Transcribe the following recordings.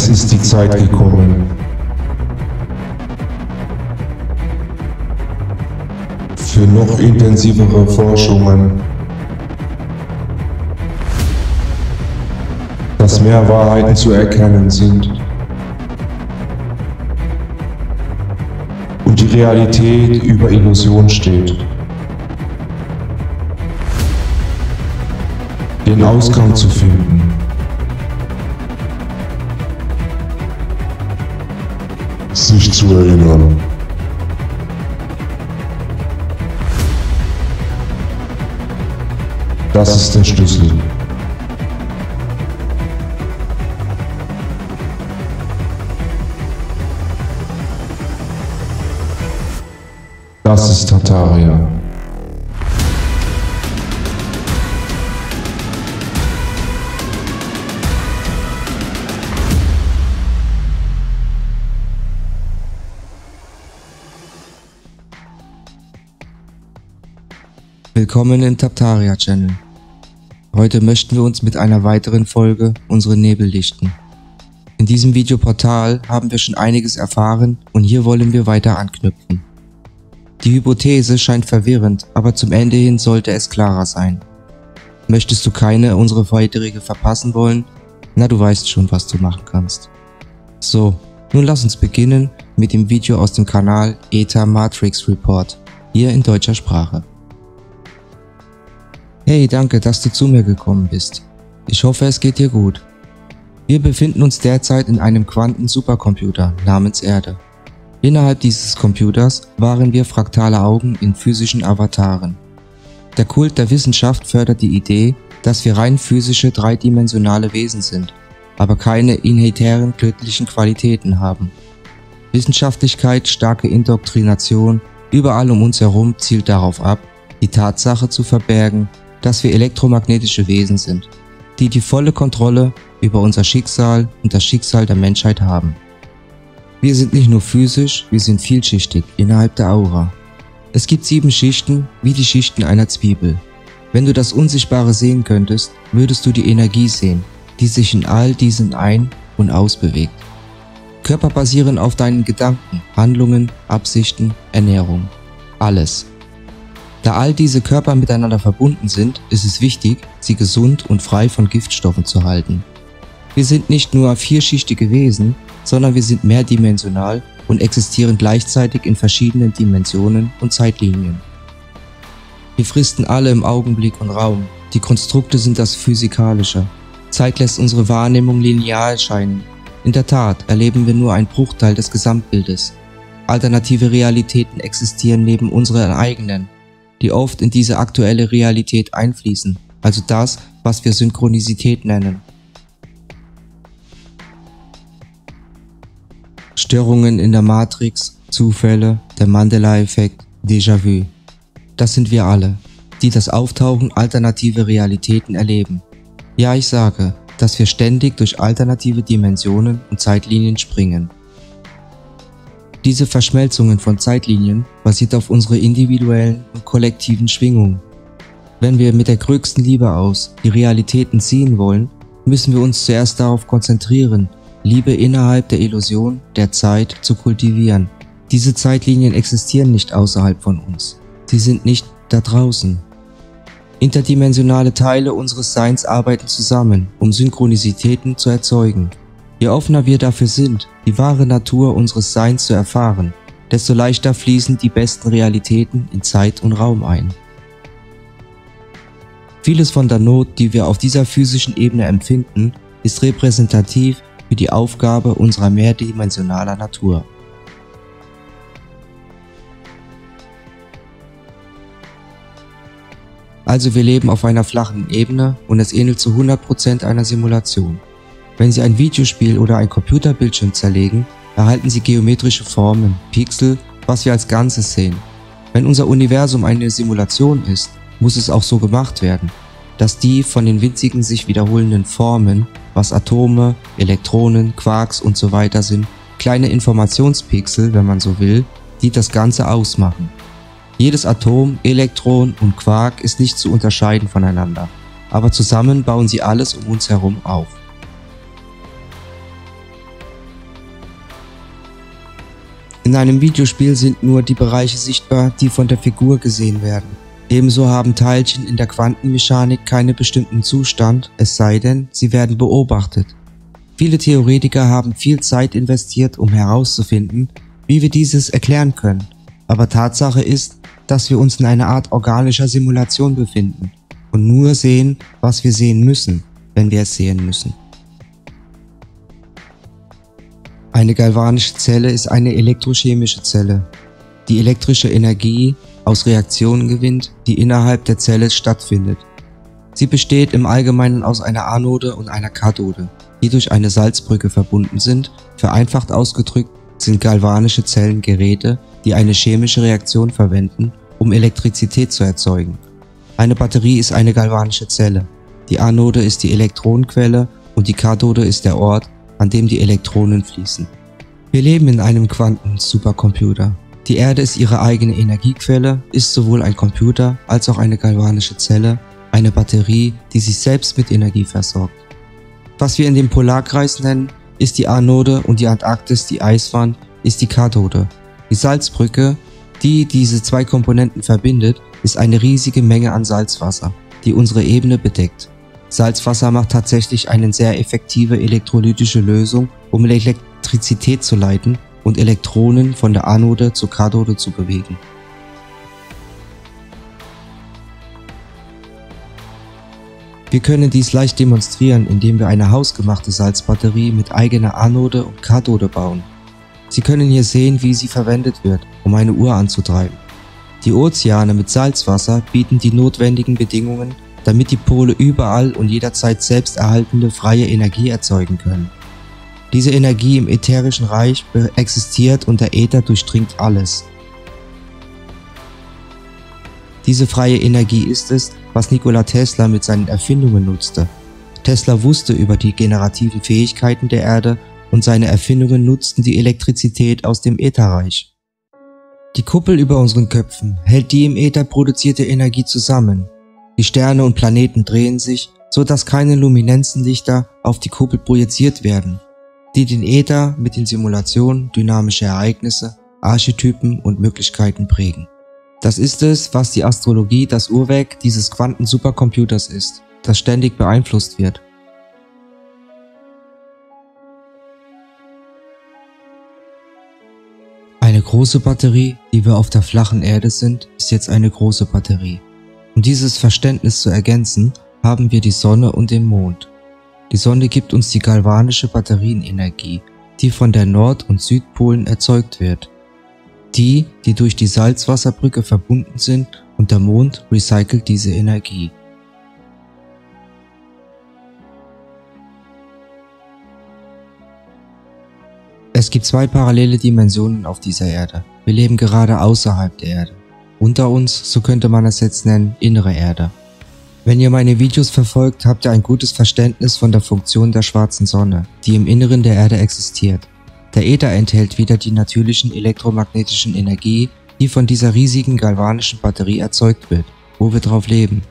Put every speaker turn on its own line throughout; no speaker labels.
Es ist die Zeit gekommen für noch intensivere Forschungen, dass mehr Wahrheiten zu erkennen sind und die Realität über Illusion steht. Den Ausgang zu finden. Sich zu erinnern. Das ist der Schlüssel. Das ist Tartaria.
Willkommen im Tartaria Channel. Heute möchten wir uns mit einer weiteren Folge unsere Nebel lichten. In diesem Videoportal haben wir schon einiges erfahren und hier wollen wir weiter anknüpfen. Die Hypothese scheint verwirrend, aber zum Ende hin sollte es klarer sein. Möchtest du keine unserer Beiträge verpassen wollen? Na, du weißt schon, was du machen kannst. So, nun lass uns beginnen mit dem Video aus dem Kanal Eta Matrix Report, hier in deutscher Sprache. Hey, danke, dass du zu mir gekommen bist. Ich hoffe, es geht dir gut. Wir befinden uns derzeit in einem Quanten-Supercomputer namens Erde. Innerhalb dieses Computers waren wir fraktale Augen in physischen Avataren. Der Kult der Wissenschaft fördert die Idee, dass wir rein physische, dreidimensionale Wesen sind, aber keine inhärenten göttlichen Qualitäten haben. Wissenschaftlichkeit, starke Indoktrination, überall um uns herum zielt darauf ab, die Tatsache zu verbergen, dass wir elektromagnetische Wesen sind, die die volle Kontrolle über unser Schicksal und das Schicksal der Menschheit haben. Wir sind nicht nur physisch, wir sind vielschichtig innerhalb der Aura. Es gibt 7 Schichten, wie die Schichten einer Zwiebel. Wenn du das Unsichtbare sehen könntest, würdest du die Energie sehen, die sich in all diesen ein- und ausbewegt. Körper basieren auf deinen Gedanken, Handlungen, Absichten, Ernährung. Alles. Da all diese Körper miteinander verbunden sind, ist es wichtig, sie gesund und frei von Giftstoffen zu halten. Wir sind nicht nur vierschichtige Wesen, sondern wir sind mehrdimensional und existieren gleichzeitig in verschiedenen Dimensionen und Zeitlinien. Wir fristen alle im Augenblick und Raum. Die Konstrukte sind das Physikalische. Zeit lässt unsere Wahrnehmung linear erscheinen. In der Tat erleben wir nur einen Bruchteil des Gesamtbildes. Alternative Realitäten existieren neben unseren eigenen, die oft in diese aktuelle Realität einfließen, also das, was wir Synchronizität nennen. Störungen in der Matrix, Zufälle, der Mandela-Effekt, Déjà-vu. Das sind wir alle, die das Auftauchen alternativer Realitäten erleben. Ja, ich sage, dass wir ständig durch alternative Dimensionen und Zeitlinien springen. Diese Verschmelzungen von Zeitlinien basiert auf unsere individuellen und kollektiven Schwingungen. Wenn wir mit der größten Liebe aus die Realitäten ziehen wollen, müssen wir uns zuerst darauf konzentrieren, Liebe innerhalb der Illusion der Zeit zu kultivieren. Diese Zeitlinien existieren nicht außerhalb von uns. Sie sind nicht da draußen. Interdimensionale Teile unseres Seins arbeiten zusammen, um Synchronizitäten zu erzeugen. Je offener wir dafür sind, die wahre Natur unseres Seins zu erfahren, desto leichter fließen die besten Realitäten in Zeit und Raum ein. Vieles von der Not, die wir auf dieser physischen Ebene empfinden, ist repräsentativ für die Aufgabe unserer mehrdimensionaler Natur. Also wir leben auf einer flachen Ebene und es ähnelt zu 100% einer Simulation. Wenn Sie ein Videospiel oder ein Computerbildschirm zerlegen, erhalten Sie geometrische Formen, Pixel, was wir als Ganzes sehen. Wenn unser Universum eine Simulation ist, muss es auch so gemacht werden, dass die von den winzigen sich wiederholenden Formen, was Atome, Elektronen, Quarks und so weiter sind, kleine Informationspixel, wenn man so will, die das Ganze ausmachen. Jedes Atom, Elektron und Quark ist nicht zu unterscheiden voneinander, aber zusammen bauen sie alles um uns herum auf. In einem Videospiel sind nur die Bereiche sichtbar, die von der Figur gesehen werden. Ebenso haben Teilchen in der Quantenmechanik keinen bestimmten Zustand, es sei denn, sie werden beobachtet. Viele Theoretiker haben viel Zeit investiert, um herauszufinden, wie wir dieses erklären können. Aber Tatsache ist, dass wir uns in einer Art organischer Simulation befinden und nur sehen, was wir sehen müssen, wenn wir es sehen müssen. Eine galvanische Zelle ist eine elektrochemische Zelle, die elektrische Energie aus Reaktionen gewinnt, die innerhalb der Zelle stattfindet. Sie besteht im Allgemeinen aus einer Anode und einer Kathode, die durch eine Salzbrücke verbunden sind. Vereinfacht ausgedrückt sind galvanische Zellen Geräte, die eine chemische Reaktion verwenden, um Elektrizität zu erzeugen. Eine Batterie ist eine galvanische Zelle. Die Anode ist die Elektronenquelle und die Kathode ist der Ort, an dem die Elektronen fließen. Wir leben in einem Quanten-Supercomputer. Die Erde ist ihre eigene Energiequelle, ist sowohl ein Computer als auch eine galvanische Zelle, eine Batterie, die sich selbst mit Energie versorgt. Was wir in dem Polarkreis nennen, ist die Anode und die Antarktis, die Eiswand, ist die Kathode. Die Salzbrücke, die diese zwei Komponenten verbindet, ist eine riesige Menge an Salzwasser, die unsere Ebene bedeckt. Salzwasser macht tatsächlich eine sehr effektive elektrolytische Lösung, um Elektrizität zu leiten und Elektronen von der Anode zur Kathode zu bewegen. Wir können dies leicht demonstrieren, indem wir eine hausgemachte Salzbatterie mit eigener Anode und Kathode bauen. Sie können hier sehen, wie sie verwendet wird, um eine Uhr anzutreiben. Die Ozeane mit Salzwasser bieten die notwendigen Bedingungen, damit die Pole überall und jederzeit selbsterhaltende freie Energie erzeugen können. Diese Energie im ätherischen Reich existiert und der Äther durchdringt alles. Diese freie Energie ist es, was Nikola Tesla mit seinen Erfindungen nutzte. Tesla wusste über die generativen Fähigkeiten der Erde und seine Erfindungen nutzten die Elektrizität aus dem Ätherreich. Die Kuppel über unseren Köpfen hält die im Äther produzierte Energie zusammen. Die Sterne und Planeten drehen sich, so dass keine Luminenzenlichter auf die Kuppel projiziert werden, die den Äther mit den Simulationen dynamische Ereignisse, Archetypen und Möglichkeiten prägen. Das ist es, was die Astrologie das Uhrwerk dieses Quanten-Supercomputers ist, das ständig beeinflusst wird. Eine große Batterie, die wir auf der flachen Erde sind, ist jetzt eine große Batterie. Um dieses Verständnis zu ergänzen, haben wir die Sonne und den Mond. Die Sonne gibt uns die galvanische Batterienenergie, die von der Nord- und Südpolen erzeugt wird. Die durch die Salzwasserbrücke verbunden sind, und der Mond recycelt diese Energie. Es gibt zwei parallele Dimensionen auf dieser Erde. Wir leben gerade außerhalb der Erde. Unter uns, so könnte man es jetzt nennen, innere Erde. Wenn ihr meine Videos verfolgt, habt ihr ein gutes Verständnis von der Funktion der schwarzen Sonne, die im Inneren der Erde existiert. Der Äther enthält wieder die natürlichen elektromagnetischen Energie, die von dieser riesigen galvanischen Batterie erzeugt wird, wo wir drauf leben.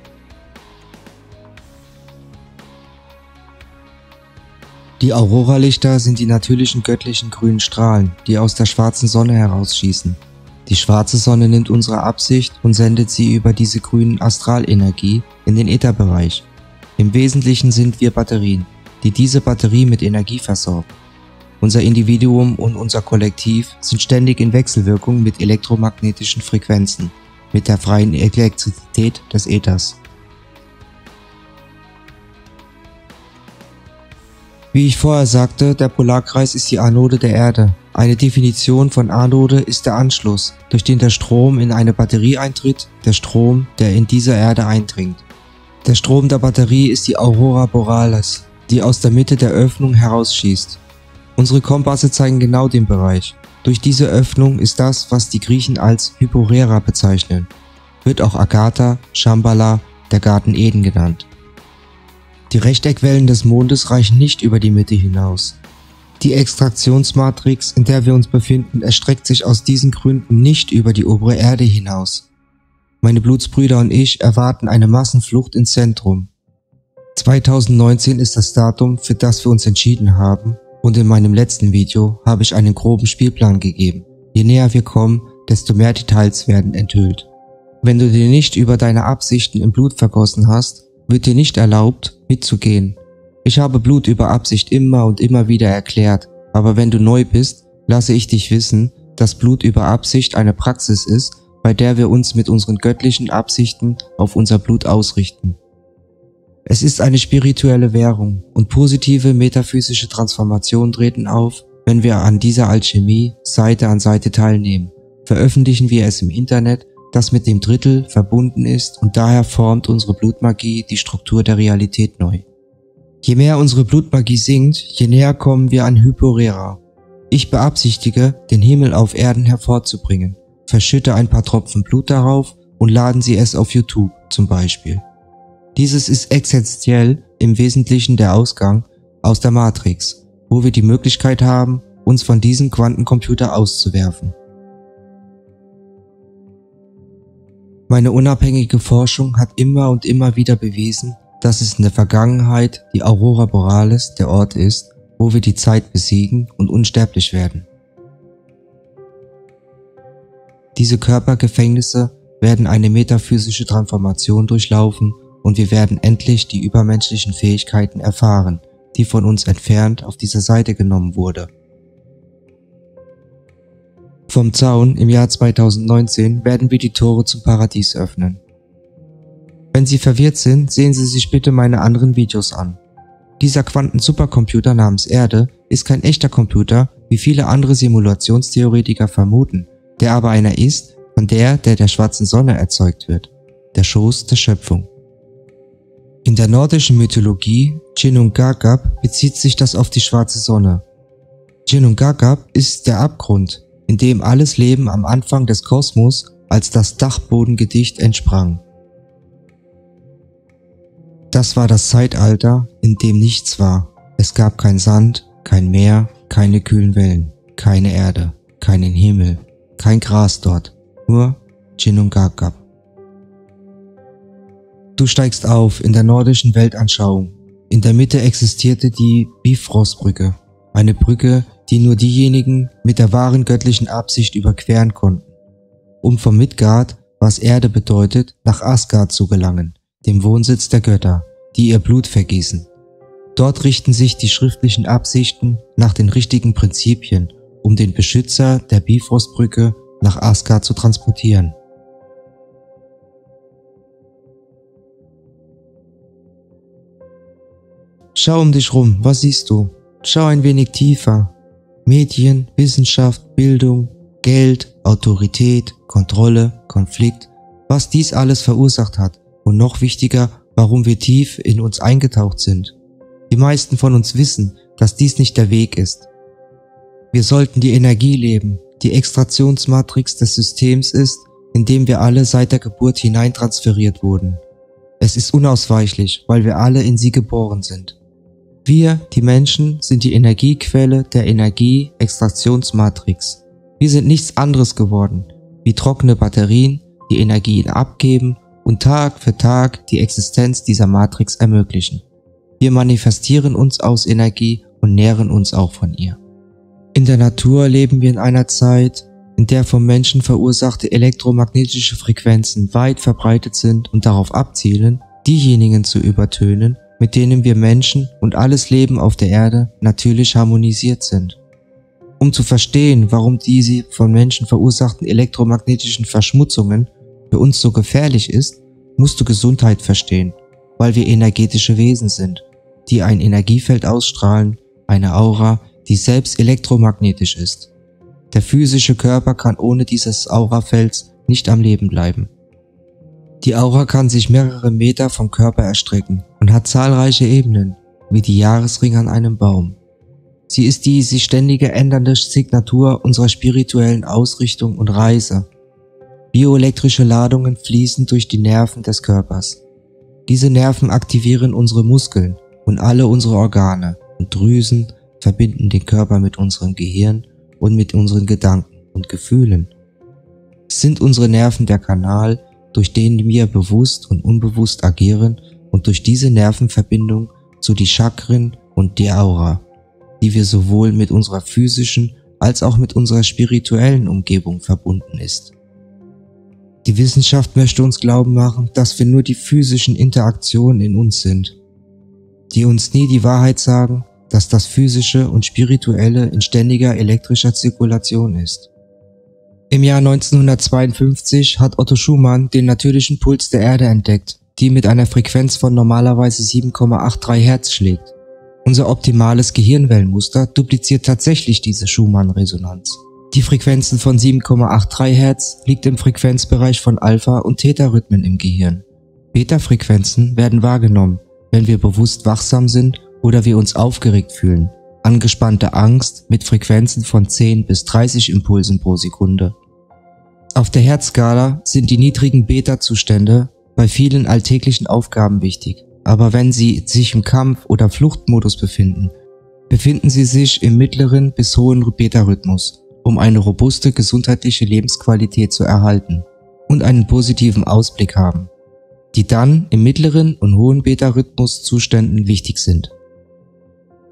Die Auroralichter sind die natürlichen göttlichen grünen Strahlen, die aus der schwarzen Sonne herausschießen. Die schwarze Sonne nimmt unsere Absicht und sendet sie über diese grünen Astralenergie in den Ätherbereich. Im Wesentlichen sind wir Batterien, die diese Batterie mit Energie versorgen. Unser Individuum und unser Kollektiv sind ständig in Wechselwirkung mit elektromagnetischen Frequenzen, mit der freien Elektrizität des Äthers. Wie ich vorher sagte, der Polarkreis ist die Anode der Erde. Eine Definition von Anode ist der Anschluss, durch den der Strom in eine Batterie eintritt, der Strom, der in diese Erde eindringt. Der Strom der Batterie ist die Aurora Borealis, die aus der Mitte der Öffnung herausschießt. Unsere Kompasse zeigen genau den Bereich. Durch diese Öffnung ist das, was die Griechen als Hyporhera bezeichnen. Wird auch Agatha, Shambhala, der Garten Eden genannt. Die Rechteckwellen des Mondes reichen nicht über die Mitte hinaus. Die Extraktionsmatrix, in der wir uns befinden, erstreckt sich aus diesen Gründen nicht über die obere Erde hinaus. Meine Blutsbrüder und ich erwarten eine Massenflucht ins Zentrum. 2019 ist das Datum, für das wir uns entschieden haben, und in meinem letzten Video habe ich einen groben Spielplan gegeben. Je näher wir kommen, desto mehr Details werden enthüllt. Wenn du dir nicht über deine Absichten im Blut vergossen hast, wird dir nicht erlaubt, mitzugehen. Ich habe Blut über Absicht immer und immer wieder erklärt, aber wenn du neu bist, lasse ich dich wissen, dass Blut über Absicht eine Praxis ist, bei der wir uns mit unseren göttlichen Absichten auf unser Blut ausrichten. Es ist eine spirituelle Währung und positive metaphysische Transformationen treten auf, wenn wir an dieser Alchemie Seite an Seite teilnehmen. Veröffentlichen wir es im Internet, das mit dem Drittel verbunden ist und daher formt unsere Blutmagie die Struktur der Realität neu. Je mehr unsere Blutmagie sinkt, je näher kommen wir an Hyporera. Ich beabsichtige, den Himmel auf Erden hervorzubringen. Verschütte ein paar Tropfen Blut darauf und laden Sie es auf YouTube zum Beispiel. Dieses ist essentiell im Wesentlichen der Ausgang aus der Matrix, wo wir die Möglichkeit haben, uns von diesem Quantencomputer auszuwerfen. Meine unabhängige Forschung hat immer und immer wieder bewiesen, dass es in der Vergangenheit die Aurora Borealis der Ort ist, wo wir die Zeit besiegen und unsterblich werden. Diese Körpergefängnisse werden eine metaphysische Transformation durchlaufen und wir werden endlich die übermenschlichen Fähigkeiten erfahren, die von uns entfernt auf dieser Seite genommen wurde. Vom Zaun im Jahr 2019 werden wir die Tore zum Paradies öffnen. Wenn Sie verwirrt sind, sehen Sie sich bitte meine anderen Videos an. Dieser Quanten-Supercomputer namens Erde ist kein echter Computer, wie viele andere Simulationstheoretiker vermuten, der aber einer ist, von der schwarzen Sonne erzeugt wird, der Schoß der Schöpfung. In der nordischen Mythologie Ginnungagap bezieht sich das auf die schwarze Sonne. Ginnungagap ist der Abgrund, in dem alles Leben am Anfang des Kosmos als das Dachbodengedicht entsprang. Das war das Zeitalter, in dem nichts war. Es gab kein Sand, kein Meer, keine kühlen Wellen, keine Erde, keinen Himmel, kein Gras dort, nur Ginnungagap. Du steigst auf in der nordischen Weltanschauung. In der Mitte existierte die Bifrostbrücke, eine Brücke, die nur diejenigen mit der wahren göttlichen Absicht überqueren konnten, um vom Midgard, was Erde bedeutet, nach Asgard zu gelangen, dem Wohnsitz der Götter, die ihr Blut vergießen. Dort richten sich die schriftlichen Absichten nach den richtigen Prinzipien, um den Beschützer der Bifrostbrücke nach Asgard zu transportieren. Schau um dich rum, was siehst du? Schau ein wenig tiefer. Medien, Wissenschaft, Bildung, Geld, Autorität, Kontrolle, Konflikt, was dies alles verursacht hat und noch wichtiger, warum wir tief in uns eingetaucht sind. Die meisten von uns wissen, dass dies nicht der Weg ist. Wir sollten die Energie leben, die Extraktionsmatrix des Systems ist, in dem wir alle seit der Geburt hineintransferiert wurden. Es ist unausweichlich, weil wir alle in sie geboren sind. Wir, die Menschen, sind die Energiequelle der Energie-Extraktionsmatrix. Wir sind nichts anderes geworden, wie trockene Batterien, die Energien abgeben und Tag für Tag die Existenz dieser Matrix ermöglichen. Wir manifestieren uns aus Energie und nähren uns auch von ihr. In der Natur leben wir in einer Zeit, in der vom Menschen verursachte elektromagnetische Frequenzen weit verbreitet sind und darauf abzielen, diejenigen zu übertönen, mit denen wir Menschen und alles Leben auf der Erde natürlich harmonisiert sind. Um zu verstehen, warum diese von Menschen verursachten elektromagnetischen Verschmutzungen für uns so gefährlich ist, musst du Gesundheit verstehen, weil wir energetische Wesen sind, die ein Energiefeld ausstrahlen, eine Aura, die selbst elektromagnetisch ist. Der physische Körper kann ohne dieses Aurafelds nicht am Leben bleiben. Die Aura kann sich mehrere Meter vom Körper erstrecken und hat zahlreiche Ebenen, wie die Jahresringe an einem Baum. Sie ist die sich ständig ändernde Signatur unserer spirituellen Ausrichtung und Reise. Bioelektrische Ladungen fließen durch die Nerven des Körpers. Diese Nerven aktivieren unsere Muskeln und alle unsere Organe und Drüsen verbinden den Körper mit unserem Gehirn und mit unseren Gedanken und Gefühlen. Sind unsere Nerven der Kanal, durch den wir bewusst und unbewusst agieren und durch diese Nervenverbindung zu die Chakren und die Aura, die wir sowohl mit unserer physischen als auch mit unserer spirituellen Umgebung verbunden ist. Die Wissenschaft möchte uns glauben machen, dass wir nur die physischen Interaktionen in uns sind, die uns nie die Wahrheit sagen, dass das Physische und Spirituelle in ständiger elektrischer Zirkulation ist. Im Jahr 1952 hat Otto Schumann den natürlichen Puls der Erde entdeckt, die mit einer Frequenz von normalerweise 7,83 Hertz schlägt. Unser optimales Gehirnwellenmuster dupliziert tatsächlich diese Schumann-Resonanz. Die Frequenzen von 7,83 Hertz liegt im Frequenzbereich von Alpha- und Theta-Rhythmen im Gehirn. Beta-Frequenzen werden wahrgenommen, wenn wir bewusst wachsam sind oder wir uns aufgeregt fühlen. Angespannte Angst mit Frequenzen von 10 bis 30 Impulsen pro Sekunde. Auf der Herzskala sind die niedrigen Beta-Zustände bei vielen alltäglichen Aufgaben wichtig, aber wenn Sie sich im Kampf- oder Fluchtmodus befinden Sie sich im mittleren bis hohen Beta-Rhythmus, um eine robuste gesundheitliche Lebensqualität zu erhalten und einen positiven Ausblick haben, die dann im mittleren und hohen Beta-Rhythmus-Zuständen wichtig sind.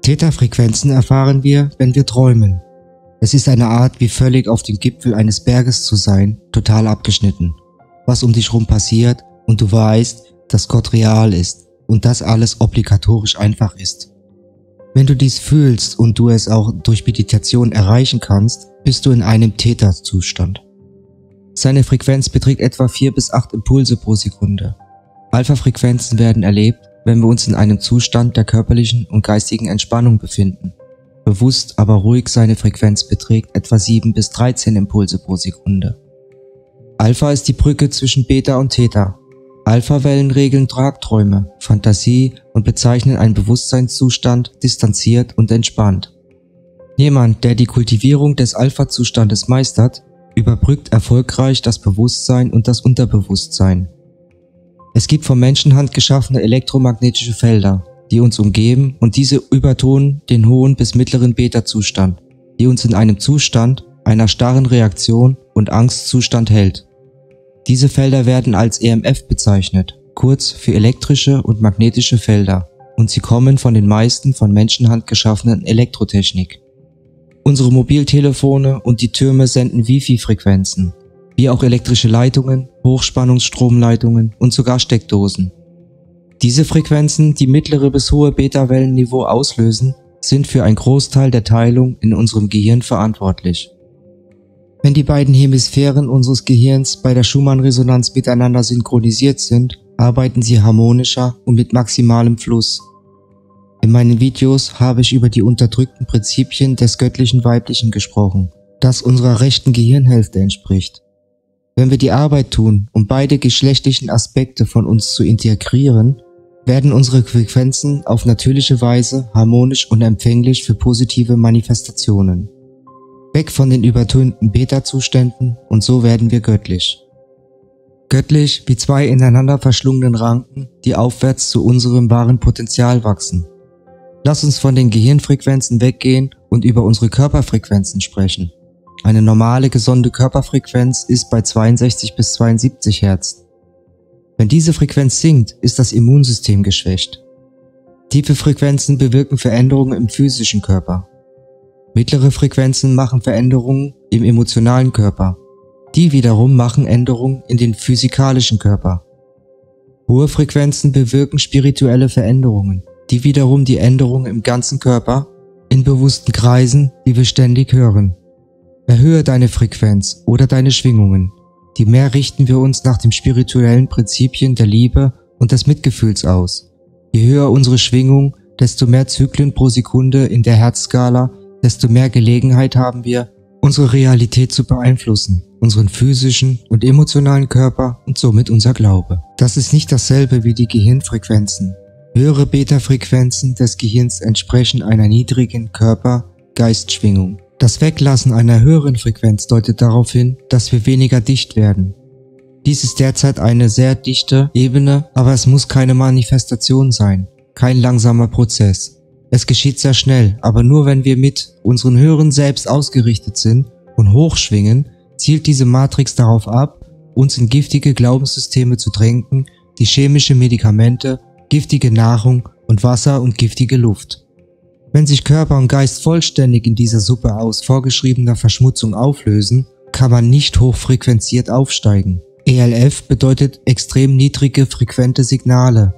Theta-Frequenzen erfahren wir, wenn wir träumen. Es ist eine Art, wie völlig auf dem Gipfel eines Berges zu sein, total abgeschnitten. Was um dich rum passiert und du weißt, dass Gott real ist und dass alles obligatorisch einfach ist. Wenn du dies fühlst und du es auch durch Meditation erreichen kannst, bist du in einem Theta-Zustand. Seine Frequenz beträgt etwa 4 bis 8 Impulse pro Sekunde. Alpha-Frequenzen werden erlebt, wenn wir uns in einem Zustand der körperlichen und geistigen Entspannung befinden. Bewusst, aber ruhig seine Frequenz beträgt etwa 7 bis 13 Impulse pro Sekunde. Alpha ist die Brücke zwischen Beta und Theta. Alpha-Wellen regeln Tagträume, Fantasie und bezeichnen einen Bewusstseinszustand distanziert und entspannt. Jemand, der die Kultivierung des Alpha-Zustandes meistert, überbrückt erfolgreich das Bewusstsein und das Unterbewusstsein. Es gibt von Menschenhand geschaffene elektromagnetische Felder, die uns umgeben und diese übertonen den hohen bis mittleren Beta-Zustand, die uns in einem Zustand einer starren Reaktion und Angstzustand hält. Diese Felder werden als EMF bezeichnet, kurz für elektrische und magnetische Felder, und sie kommen von den meisten von Menschenhand geschaffenen Elektrotechnik. Unsere Mobiltelefone und die Türme senden Wifi-Frequenzen, wie auch elektrische Leitungen, Hochspannungsstromleitungen und sogar Steckdosen. Diese Frequenzen, die mittlere bis hohe Beta-Wellenniveau auslösen, sind für einen Großteil der Teilung in unserem Gehirn verantwortlich. Wenn die beiden Hemisphären unseres Gehirns bei der Schumann-Resonanz miteinander synchronisiert sind, arbeiten sie harmonischer und mit maximalem Fluss. In meinen Videos habe ich über die unterdrückten Prinzipien des göttlichen Weiblichen gesprochen, das unserer rechten Gehirnhälfte entspricht. Wenn wir die Arbeit tun, um beide geschlechtlichen Aspekte von uns zu integrieren, werden unsere Frequenzen auf natürliche Weise harmonisch und empfänglich für positive Manifestationen. Weg von den übertönten Beta-Zuständen und so werden wir göttlich. Göttlich wie zwei ineinander verschlungenen Ranken, die aufwärts zu unserem wahren Potenzial wachsen. Lass uns von den Gehirnfrequenzen weggehen und über unsere Körperfrequenzen sprechen. Eine normale, gesunde Körperfrequenz ist bei 62 bis 72 Hertz. Wenn diese Frequenz sinkt, ist das Immunsystem geschwächt. Tiefe Frequenzen bewirken Veränderungen im physischen Körper. Mittlere Frequenzen machen Veränderungen im emotionalen Körper. Die wiederum machen Änderungen in den physikalischen Körper. Hohe Frequenzen bewirken spirituelle Veränderungen, die wiederum die Änderungen im ganzen Körper, in bewussten Kreisen, die wir ständig hören. Erhöhe deine Frequenz oder deine Schwingungen. Je mehr richten wir uns nach den spirituellen Prinzipien der Liebe und des Mitgefühls aus. Je höher unsere Schwingung, desto mehr Zyklen pro Sekunde in der Herzskala, desto mehr Gelegenheit haben wir, unsere Realität zu beeinflussen, unseren physischen und emotionalen Körper und somit unser Glaube. Das ist nicht dasselbe wie die Gehirnfrequenzen. Höhere Beta-Frequenzen des Gehirns entsprechen einer niedrigen Körper-Geist-Schwingung. Das Weglassen einer höheren Frequenz deutet darauf hin, dass wir weniger dicht werden. Dies ist derzeit eine sehr dichte Ebene, aber es muss keine Manifestation sein, kein langsamer Prozess. Es geschieht sehr schnell, aber nur wenn wir mit unserem höheren Selbst ausgerichtet sind und hochschwingen, zielt diese Matrix darauf ab, uns in giftige Glaubenssysteme zu drängen, die chemische Medikamente, giftige Nahrung und Wasser und giftige Luft. Wenn sich Körper und Geist vollständig in dieser Suppe aus vorgeschriebener Verschmutzung auflösen, kann man nicht hochfrequenziert aufsteigen. ELF bedeutet extrem niedrige frequente Signale,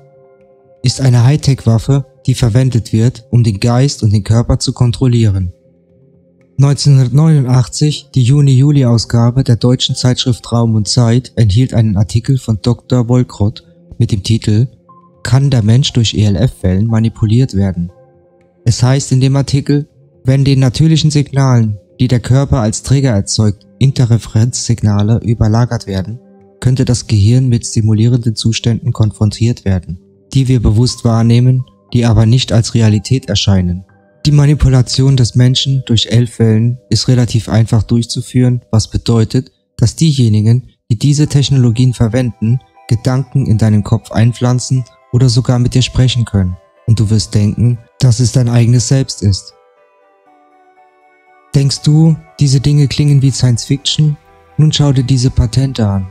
ist eine Hightech-Waffe, die verwendet wird, um den Geist und den Körper zu kontrollieren. 1989, die Juni-Juli-Ausgabe der deutschen Zeitschrift Raum und Zeit, enthielt einen Artikel von Dr. Wolkrott mit dem Titel „Kann der Mensch durch ELF-Wellen manipuliert werden?". Es heißt in dem Artikel, wenn den natürlichen Signalen, die der Körper als Träger erzeugt, Interferenzsignale überlagert werden, könnte das Gehirn mit stimulierenden Zuständen konfrontiert werden, die wir bewusst wahrnehmen, die aber nicht als Realität erscheinen. Die Manipulation des Menschen durch ELF-Wellen ist relativ einfach durchzuführen, was bedeutet, dass diejenigen, die diese Technologien verwenden, Gedanken in deinen Kopf einpflanzen oder sogar mit dir sprechen können. Und du wirst denken, dass es dein eigenes Selbst ist. Denkst du, diese Dinge klingen wie Science Fiction? Nun schau dir diese Patente an.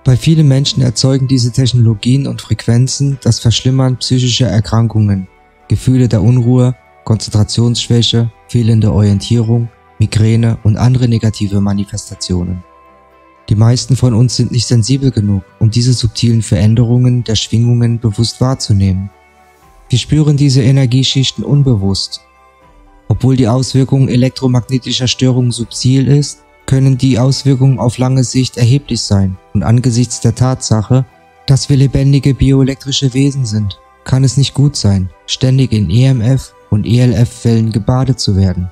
Bei vielen Menschen erzeugen diese Technologien und Frequenzen das Verschlimmern psychischer Erkrankungen, Gefühle der Unruhe, Konzentrationsschwäche, fehlende Orientierung, Migräne und andere negative Manifestationen. Die meisten von uns sind nicht sensibel genug, um diese subtilen Veränderungen der Schwingungen bewusst wahrzunehmen. Wir spüren diese Energieschichten unbewusst. Obwohl die Auswirkung elektromagnetischer Störungen subtil ist, können die Auswirkungen auf lange Sicht erheblich sein und angesichts der Tatsache, dass wir lebendige bioelektrische Wesen sind, kann es nicht gut sein, ständig in EMF und ELF-Wellen gebadet zu werden.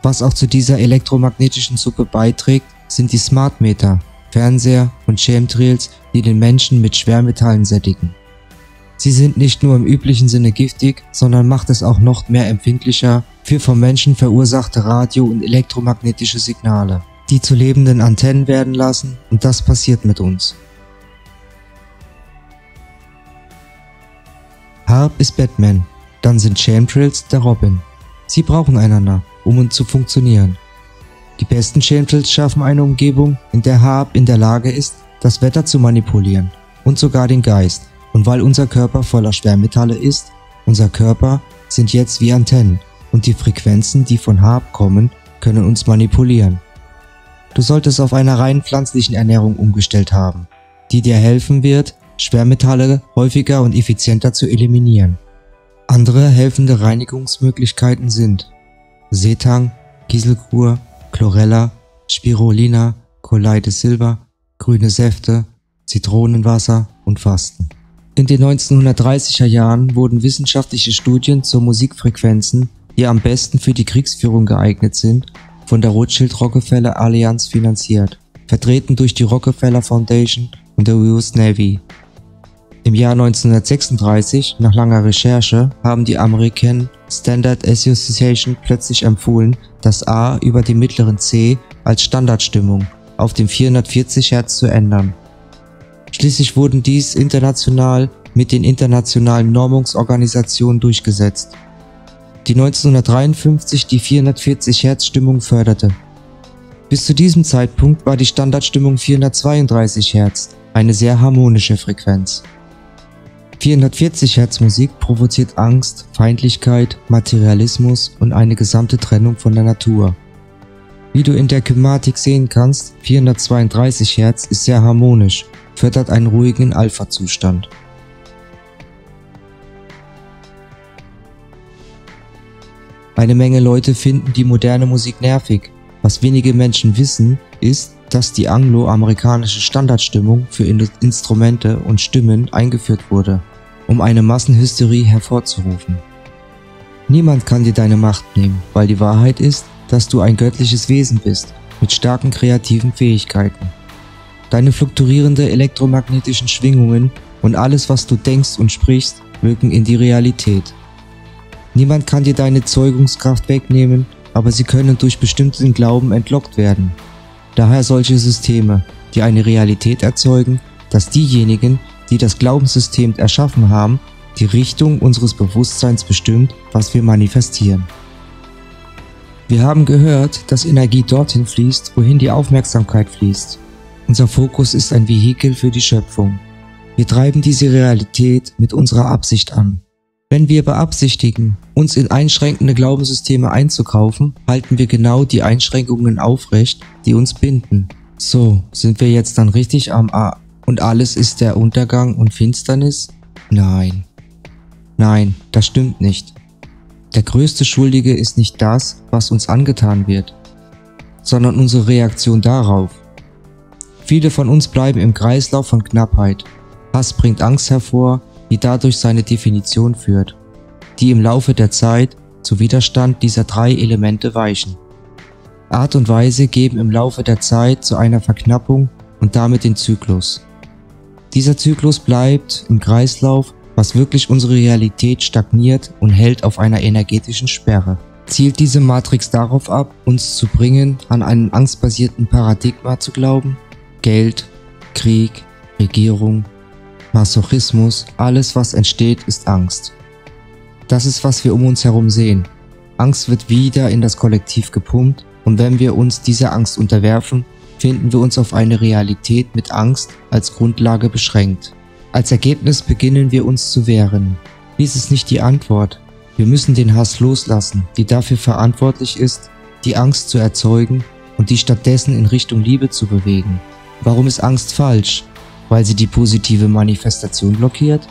Was auch zu dieser elektromagnetischen Suppe beiträgt, sind die Smart Meter, Fernseher und Chemtrails, die den Menschen mit Schwermetallen sättigen. Sie sind nicht nur im üblichen Sinne giftig, sondern macht es auch noch mehr empfindlicher für vom Menschen verursachte Radio- und elektromagnetische Signale, die zu lebenden Antennen werden lassen, und das passiert mit uns. Harp ist Batman, dann sind Chemtrails der Robin. Sie brauchen einander, um zu funktionieren. Die besten Chemtrails schaffen eine Umgebung, in der Harp in der Lage ist, das Wetter zu manipulieren und sogar den Geist. Und weil unser Körper voller Schwermetalle ist, unser Körper sind jetzt wie Antennen und die Frequenzen, die von Harp kommen, können uns manipulieren. Du solltest auf einer rein pflanzlichen Ernährung umgestellt haben, die dir helfen wird, Schwermetalle häufiger und effizienter zu eliminieren. Andere helfende Reinigungsmöglichkeiten sind Seetang, Kieselkur, Chlorella, Spirulina, Colloide Silber, grüne Säfte, Zitronenwasser und Fasten. In den 1930er Jahren wurden wissenschaftliche Studien zu Musikfrequenzen, die am besten für die Kriegsführung geeignet sind, von der Rothschild-Rockefeller Allianz finanziert, vertreten durch die Rockefeller Foundation und der US Navy. Im Jahr 1936, nach langer Recherche, haben die American Standard Association plötzlich empfohlen, das A über dem mittleren C als Standardstimmung auf dem 440 Hertz zu ändern. Schließlich wurden dies international mit den internationalen Normungsorganisationen durchgesetzt, die 1953 die 440 Hertz Stimmung förderte. Bis zu diesem Zeitpunkt war die Standardstimmung 432 Hertz, eine sehr harmonische Frequenz. 440 Hertz Musik provoziert Angst, Feindlichkeit, Materialismus und eine gesamte Trennung von der Natur. Wie du in der Kymatik sehen kannst, 432 Hertz ist sehr harmonisch, fördert einen ruhigen Alpha-Zustand. Eine Menge Leute finden die moderne Musik nervig. Was wenige Menschen wissen, ist, dass die anglo-amerikanische Standardstimmung für Instrumente und Stimmen eingeführt wurde, um eine Massenhysterie hervorzurufen. Niemand kann dir deine Macht nehmen, weil die Wahrheit ist, dass du ein göttliches Wesen bist, mit starken kreativen Fähigkeiten. Deine fluktuierenden elektromagnetischen Schwingungen und alles, was du denkst und sprichst, wirken in die Realität. Niemand kann dir deine Zeugungskraft wegnehmen, aber sie können durch bestimmten Glauben entlockt werden. Daher solche Systeme, die eine Realität erzeugen, dass diejenigen, die das Glaubenssystem erschaffen haben, die Richtung unseres Bewusstseins bestimmt, was wir manifestieren. Wir haben gehört, dass Energie dorthin fließt, wohin die Aufmerksamkeit fließt. Unser Fokus ist ein Vehikel für die Schöpfung. Wir treiben diese Realität mit unserer Absicht an. Wenn wir beabsichtigen, uns in einschränkende Glaubenssysteme einzukaufen, halten wir genau die Einschränkungen aufrecht, die uns binden. So, sind wir jetzt dann richtig am A und alles ist der Untergang und Finsternis? Nein. Nein, das stimmt nicht. Der größte Schuldige ist nicht das, was uns angetan wird, sondern unsere Reaktion darauf. Viele von uns bleiben im Kreislauf von Knappheit. Hass bringt Angst hervor, die dadurch seine Definition führt, die im Laufe der Zeit zu Widerstand dieser 3 Elemente weichen. Art und Weise geben im Laufe der Zeit zu einer Verknappung und damit den Zyklus. Dieser Zyklus bleibt im Kreislauf, was wirklich unsere Realität stagniert und hält auf einer energetischen Sperre. Zielt diese Matrix darauf ab, uns zu bringen, an einen angstbasierten Paradigma zu glauben? Geld, Krieg, Regierung, Masochismus, alles was entsteht, ist Angst. Das ist, was wir um uns herum sehen. Angst wird wieder in das Kollektiv gepumpt und wenn wir uns dieser Angst unterwerfen, finden wir uns auf eine Realität mit Angst als Grundlage beschränkt. Als Ergebnis beginnen wir uns zu wehren. Dies ist nicht die Antwort. Wir müssen den Hass loslassen, die dafür verantwortlich ist, die Angst zu erzeugen und die stattdessen in Richtung Liebe zu bewegen. Warum ist Angst falsch? Weil sie die positive Manifestation blockiert?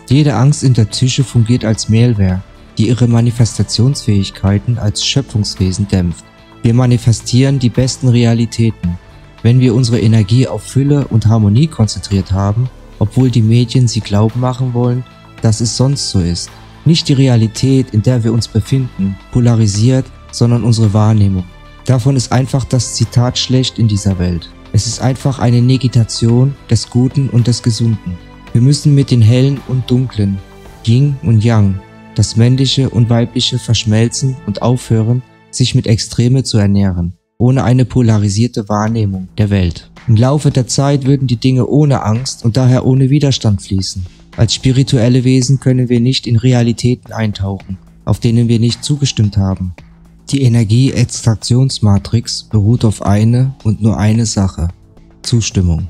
Jede Angst in der Psyche fungiert als Malware, die ihre Manifestationsfähigkeiten als Schöpfungswesen dämpft. Wir manifestieren die besten Realitäten, wenn wir unsere Energie auf Fülle und Harmonie konzentriert haben, obwohl die Medien sie glauben machen wollen, dass es sonst so ist. Nicht die Realität, in der wir uns befinden, polarisiert, sondern unsere Wahrnehmung. Davon ist einfach das Zitat schlecht in dieser Welt. Es ist einfach eine Negitation des Guten und des Gesunden. Wir müssen mit den Hellen und Dunklen, Yin und Yang, das Männliche und Weibliche verschmelzen und aufhören, sich mit Extreme zu ernähren, ohne eine polarisierte Wahrnehmung der Welt. Im Laufe der Zeit würden die Dinge ohne Angst und daher ohne Widerstand fließen. Als spirituelle Wesen können wir nicht in Realitäten eintauchen, auf denen wir nicht zugestimmt haben. Die Energie-Extraktionsmatrix beruht auf eine und nur eine Sache: Zustimmung.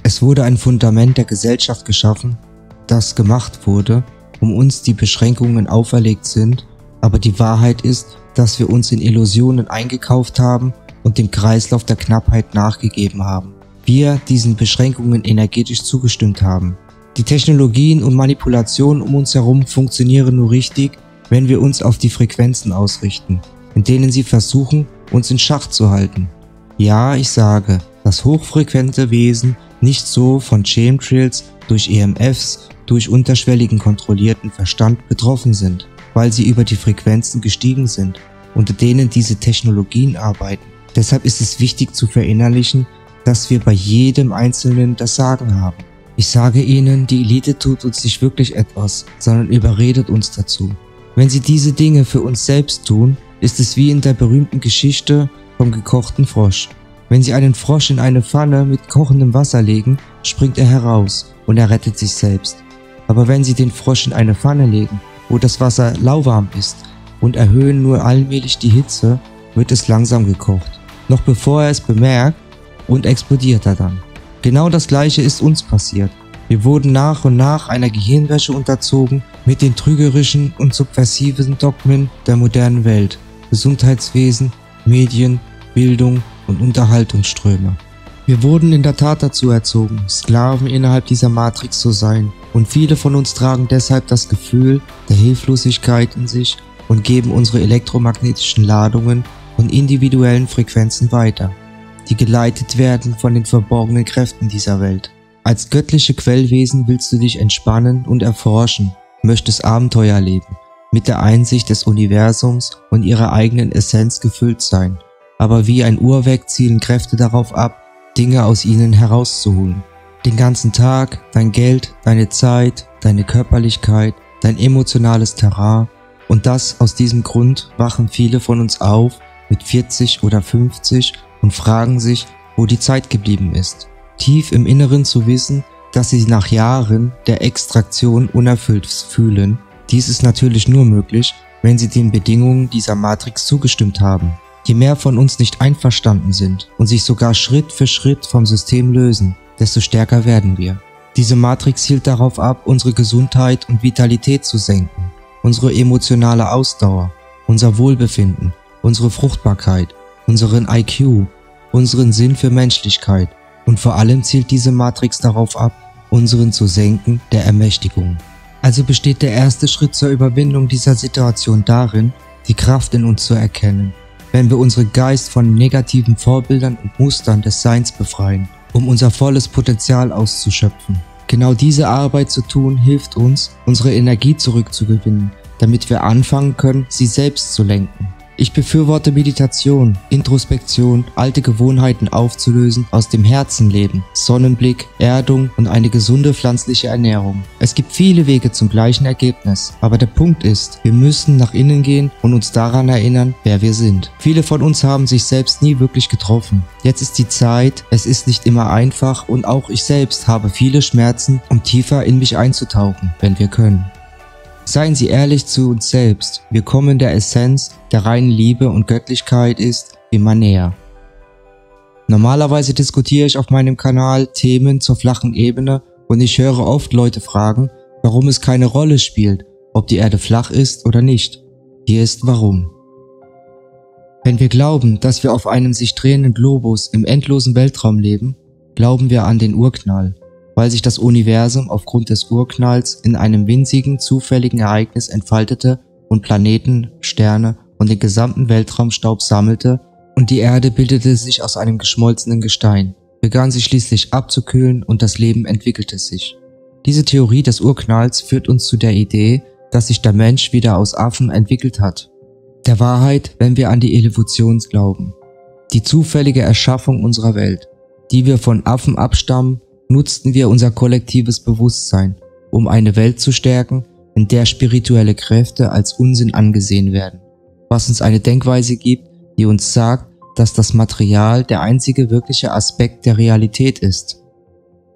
Es wurde ein Fundament der Gesellschaft geschaffen, das gemacht wurde, um uns die Beschränkungen auferlegt sind, aber die Wahrheit ist, dass wir uns in Illusionen eingekauft haben und dem Kreislauf der Knappheit nachgegeben haben. Wir diesen Beschränkungen energetisch zugestimmt haben. Die Technologien und Manipulationen um uns herum funktionieren nur richtig, wenn wir uns auf die Frequenzen ausrichten, in denen sie versuchen, uns in Schach zu halten. Ja, ich sage, dass hochfrequente Wesen nicht so von Chemtrails, durch EMFs, durch unterschwelligen kontrollierten Verstand betroffen sind, weil sie über die Frequenzen gestiegen sind, unter denen diese Technologien arbeiten. Deshalb ist es wichtig zu verinnerlichen, dass wir bei jedem Einzelnen das Sagen haben. Ich sage Ihnen, die Elite tut uns nicht wirklich etwas, sondern überredet uns dazu. Wenn sie diese Dinge für uns selbst tun, ist es wie in der berühmten Geschichte vom gekochten Frosch. Wenn sie einen Frosch in eine Pfanne mit kochendem Wasser legen, springt er heraus und er rettet sich selbst. Aber wenn sie den Frosch in eine Pfanne legen, wo das Wasser lauwarm ist und erhöhen nur allmählich die Hitze, wird es langsam gekocht. Noch bevor er es bemerkt, und explodiert er dann. Genau das Gleiche ist uns passiert. Wir wurden nach und nach einer Gehirnwäsche unterzogen mit den trügerischen und subversiven Dogmen der modernen Welt, Gesundheitswesen, Medien, Bildung und Unterhaltungsströme. Wir wurden in der Tat dazu erzogen, Sklaven innerhalb dieser Matrix zu sein, und viele von uns tragen deshalb das Gefühl der Hilflosigkeit in sich und geben unsere elektromagnetischen Ladungen und individuellen Frequenzen weiter, die geleitet werden von den verborgenen Kräften dieser Welt. Als göttliche Quellwesen willst du dich entspannen und erforschen, möchtest Abenteuer leben, mit der Einsicht des Universums und ihrer eigenen Essenz gefüllt sein. Aber wie ein Uhrwerk zielen Kräfte darauf ab, Dinge aus ihnen herauszuholen. Den ganzen Tag, dein Geld, deine Zeit, deine Körperlichkeit, dein emotionales Terrain. Und das aus diesem Grund wachen viele von uns auf mit 40 oder 50 und fragen sich, wo die Zeit geblieben ist. Tief im Inneren zu wissen, dass sie nach Jahren der Extraktion unerfüllt fühlen. Dies ist natürlich nur möglich, wenn sie den Bedingungen dieser Matrix zugestimmt haben. Je mehr von uns nicht einverstanden sind und sich sogar Schritt für Schritt vom System lösen, desto stärker werden wir. Diese Matrix zielt darauf ab, unsere Gesundheit und Vitalität zu senken, unsere emotionale Ausdauer, unser Wohlbefinden, unsere Fruchtbarkeit, unseren IQ, unseren Sinn für Menschlichkeit und vor allem zielt diese Matrix darauf ab, unseren zu senken der Ermächtigung. Also besteht der erste Schritt zur Überwindung dieser Situation darin, die Kraft in uns zu erkennen, wenn wir unseren Geist von negativen Vorbildern und Mustern des Seins befreien, um unser volles Potenzial auszuschöpfen. Genau diese Arbeit zu tun, hilft uns, unsere Energie zurückzugewinnen, damit wir anfangen können, sie selbst zu lenken. Ich befürworte Meditation, Introspektion, alte Gewohnheiten aufzulösen, aus dem Herzen leben, Sonnenblick, Erdung und eine gesunde pflanzliche Ernährung. Es gibt viele Wege zum gleichen Ergebnis, aber der Punkt ist, wir müssen nach innen gehen und uns daran erinnern, wer wir sind. Viele von uns haben sich selbst nie wirklich getroffen. Jetzt ist die Zeit, es ist nicht immer einfach und auch ich selbst habe viele Schmerzen, um tiefer in mich einzutauchen, wenn wir können. Seien Sie ehrlich zu uns selbst, wir kommen der Essenz der reinen Liebe und Göttlichkeit ist immer näher. Normalerweise diskutiere ich auf meinem Kanal Themen zur flachen Ebene und ich höre oft Leute fragen, warum es keine Rolle spielt, ob die Erde flach ist oder nicht. Hier ist warum. Wenn wir glauben, dass wir auf einem sich drehenden Globus im endlosen Weltraum leben, glauben wir an den Urknall, weil sich das Universum aufgrund des Urknalls in einem winzigen, zufälligen Ereignis entfaltete und Planeten, Sterne und den gesamten Weltraumstaub sammelte und die Erde bildete sich aus einem geschmolzenen Gestein, begann sie schließlich abzukühlen und das Leben entwickelte sich. Diese Theorie des Urknalls führt uns zu der Idee, dass sich der Mensch wieder aus Affen entwickelt hat. Der Wahrheit, wenn wir an die Evolution glauben. Die zufällige Erschaffung unserer Welt, die wir von Affen abstammen, nutzten wir unser kollektives Bewusstsein, um eine Welt zu stärken, in der spirituelle Kräfte als Unsinn angesehen werden, was uns eine Denkweise gibt, die uns sagt, dass das Material der einzige wirkliche Aspekt der Realität ist.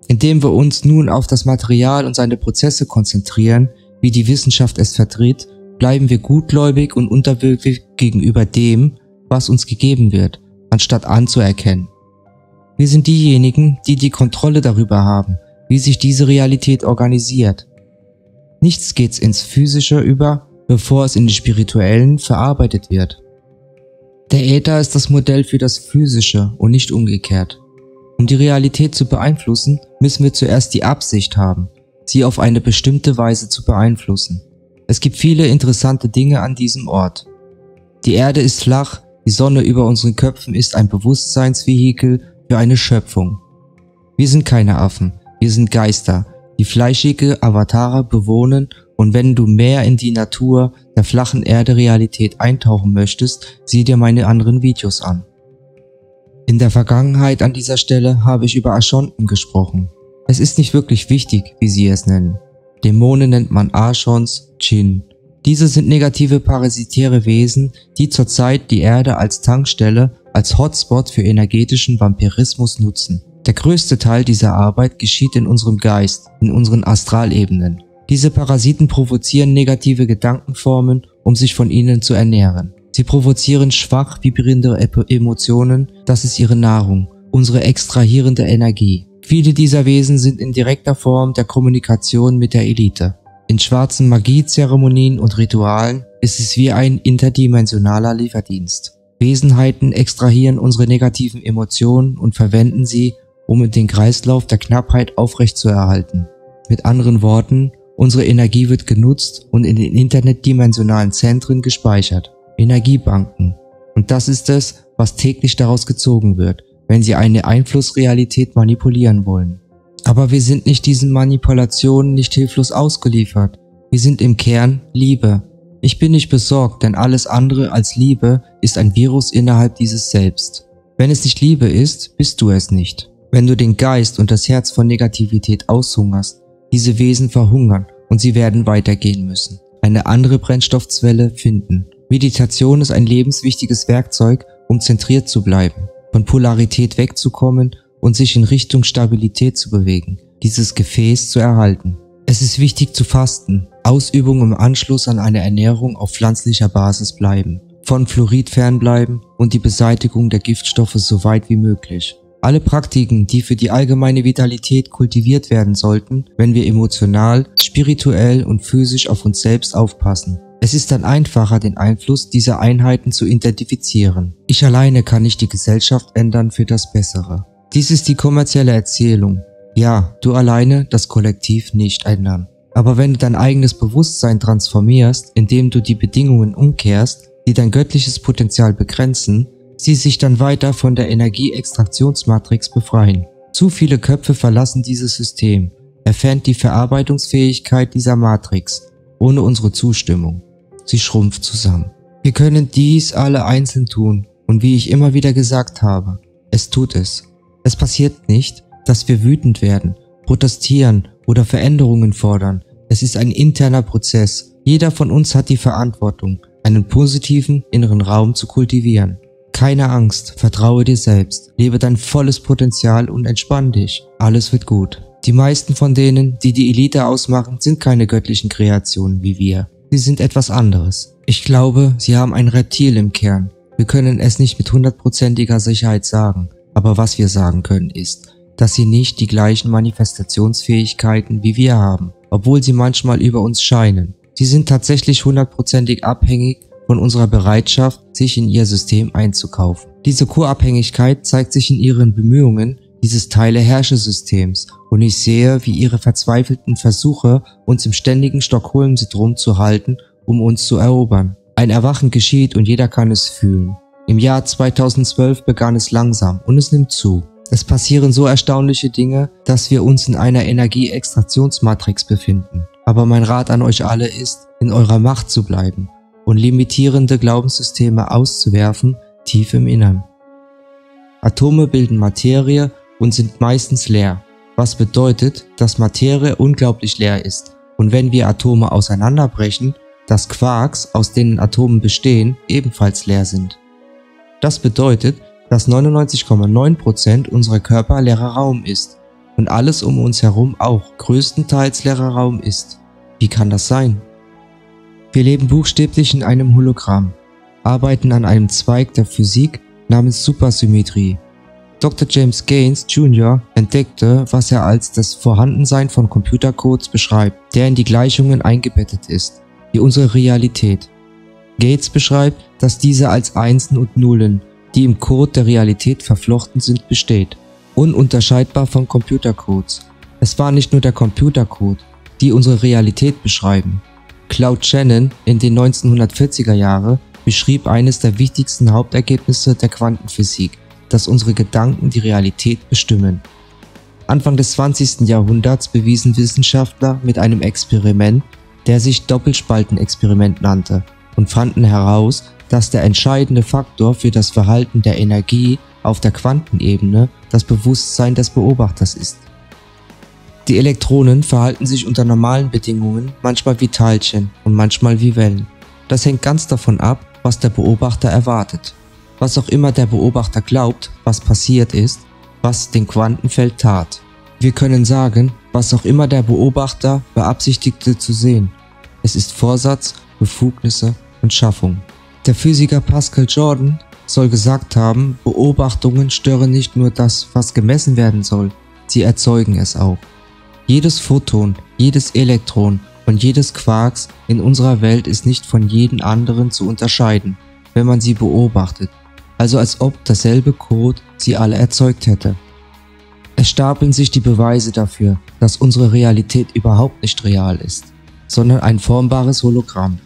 Indem wir uns nun auf das Material und seine Prozesse konzentrieren, wie die Wissenschaft es vertritt, bleiben wir gutgläubig und unterwürfig gegenüber dem, was uns gegeben wird, anstatt anzuerkennen. Wir sind diejenigen, die die Kontrolle darüber haben, wie sich diese Realität organisiert. Nichts geht ins Physische über, bevor es in die Spirituellen verarbeitet wird. Der Äther ist das Modell für das Physische und nicht umgekehrt. Um die Realität zu beeinflussen, müssen wir zuerst die Absicht haben, sie auf eine bestimmte Weise zu beeinflussen. Es gibt viele interessante Dinge an diesem Ort. Die Erde ist flach, die Sonne über unseren Köpfen ist ein Bewusstseinsvehikel für eine Schöpfung. Wir sind keine Affen, wir sind Geister, die fleischige Avatare bewohnen und wenn du mehr in die Natur der flachen Erde-Realität eintauchen möchtest, sieh dir meine anderen Videos an. In der Vergangenheit an dieser Stelle habe ich über Archonten gesprochen. Es ist nicht wirklich wichtig, wie sie es nennen. Dämonen nennt man Archons, Djinn. Diese sind negative parasitäre Wesen, die zurzeit die Erde als Tankstelle, als Hotspot für energetischen Vampirismus nutzen. Der größte Teil dieser Arbeit geschieht in unserem Geist, in unseren Astralebenen. Diese Parasiten provozieren negative Gedankenformen, um sich von ihnen zu ernähren. Sie provozieren schwach vibrierende Emotionen, das ist ihre Nahrung, unsere extrahierende Energie. Viele dieser Wesen sind in direkter Form der Kommunikation mit der Elite. In schwarzen Magiezeremonien und Ritualen ist es wie ein interdimensionaler Lieferdienst. Wesenheiten extrahieren unsere negativen Emotionen und verwenden sie, um den Kreislauf der Knappheit aufrechtzuerhalten. Mit anderen Worten, unsere Energie wird genutzt und in den internetdimensionalen Zentren gespeichert. Energiebanken. Und das ist es, was täglich daraus gezogen wird, wenn sie eine Einflussrealität manipulieren wollen. Aber wir sind nicht diesen Manipulationen nicht hilflos ausgeliefert. Wir sind im Kern Liebe. Ich bin nicht besorgt, denn alles andere als Liebe ist ein Virus innerhalb dieses Selbst. Wenn es nicht Liebe ist, bist du es nicht. Wenn du den Geist und das Herz von Negativität aushungerst, diese Wesen verhungern und sie werden weitergehen müssen. Eine andere Brennstoffzelle finden. Meditation ist ein lebenswichtiges Werkzeug, um zentriert zu bleiben, von Polarität wegzukommen und sich in Richtung Stabilität zu bewegen, dieses Gefäß zu erhalten. Es ist wichtig zu fasten, Ausübungen im Anschluss an eine Ernährung auf pflanzlicher Basis bleiben, von Fluorid fernbleiben und die Beseitigung der Giftstoffe so weit wie möglich. Alle Praktiken, die für die allgemeine Vitalität kultiviert werden sollten, wenn wir emotional, spirituell und physisch auf uns selbst aufpassen. Es ist dann einfacher, den Einfluss dieser Einheiten zu identifizieren. Ich alleine kann nicht die Gesellschaft ändern für das Bessere. Dies ist die kommerzielle Erzählung. Ja, du alleine das Kollektiv nicht ändern. Aber wenn du dein eigenes Bewusstsein transformierst, indem du die Bedingungen umkehrst, die dein göttliches Potenzial begrenzen, sie sich dann weiter von der Energieextraktionsmatrix befreien. Zu viele Köpfe verlassen dieses System, entfernt die Verarbeitungsfähigkeit dieser Matrix, ohne unsere Zustimmung. Sie schrumpft zusammen. Wir können dies alle einzeln tun und wie ich immer wieder gesagt habe, es tut es. Es passiert nicht, dass wir wütend werden, protestieren oder Veränderungen fordern. Es ist ein interner Prozess. Jeder von uns hat die Verantwortung, einen positiven inneren Raum zu kultivieren. Keine Angst, vertraue dir selbst, lebe dein volles Potenzial und entspann dich. Alles wird gut. Die meisten von denen, die die Elite ausmachen, sind keine göttlichen Kreationen wie wir. Sie sind etwas anderes. Ich glaube, sie haben ein Reptil im Kern. Wir können es nicht mit 100%iger Sicherheit sagen, aber was wir sagen können ist, dass sie nicht die gleichen Manifestationsfähigkeiten wie wir haben, obwohl sie manchmal über uns scheinen. Sie sind tatsächlich 100%ig abhängig von unserer Bereitschaft, sich in ihr System einzukaufen. Diese Co-Abhängigkeit zeigt sich in ihren Bemühungen dieses Teile-Herrsche-Systems und ich sehe, wie ihre verzweifelten Versuche, uns im ständigen Stockholm-Syndrom zu halten, um uns zu erobern. Ein Erwachen geschieht und jeder kann es fühlen. Im Jahr 2012 begann es langsam und es nimmt zu. Es passieren so erstaunliche Dinge, dass wir uns in einer Energieextraktionsmatrix befinden. Aber mein Rat an euch alle ist, in eurer Macht zu bleiben und limitierende Glaubenssysteme auszuwerfen, tief im Innern. Atome bilden Materie und sind meistens leer, was bedeutet, dass Materie unglaublich leer ist. Und wenn wir Atome auseinanderbrechen, dass Quarks, aus denen Atomen bestehen, ebenfalls leer sind. Das bedeutet, dass 99,9% unserer Körper leerer Raum ist und alles um uns herum auch größtenteils leerer Raum ist. Wie kann das sein? Wir leben buchstäblich in einem Hologramm, arbeiten an einem Zweig der Physik namens Supersymmetrie. Dr. James Gaines Jr. entdeckte, was er als das Vorhandensein von Computercodes beschreibt, der in die Gleichungen eingebettet ist, wie unsere Realität. Gates beschreibt, dass diese als Einsen und Nullen, die im Code der Realität verflochten sind, besteht, ununterscheidbar von Computercodes. Es war nicht nur der Computercode, die unsere Realität beschreiben. Claude Shannon in den 1940er Jahren beschrieb eines der wichtigsten Hauptergebnisse der Quantenphysik, dass unsere Gedanken die Realität bestimmen. Anfang des 20. Jahrhunderts bewiesen Wissenschaftler mit einem Experiment, der sich Doppelspaltenexperiment nannte, und fanden heraus, dass der entscheidende Faktor für das Verhalten der Energie auf der Quantenebene das Bewusstsein des Beobachters ist. Die Elektronen verhalten sich unter normalen Bedingungen manchmal wie Teilchen und manchmal wie Wellen. Das hängt ganz davon ab, was der Beobachter erwartet. Was auch immer der Beobachter glaubt, was passiert ist, was dem Quantenfeld tat. Wir können sagen, was auch immer der Beobachter beabsichtigte zu sehen. Es ist Vorsatz, Befugnisse und Schaffung. Der Physiker Pascal Jordan soll gesagt haben, Beobachtungen stören nicht nur das, was gemessen werden soll, sie erzeugen es auch. Jedes Photon, jedes Elektron und jedes Quarks in unserer Welt ist nicht von jedem anderen zu unterscheiden, wenn man sie beobachtet, also als ob derselbe Code sie alle erzeugt hätte. Es stapeln sich die Beweise dafür, dass unsere Realität überhaupt nicht real ist, sondern ein formbares Hologramm.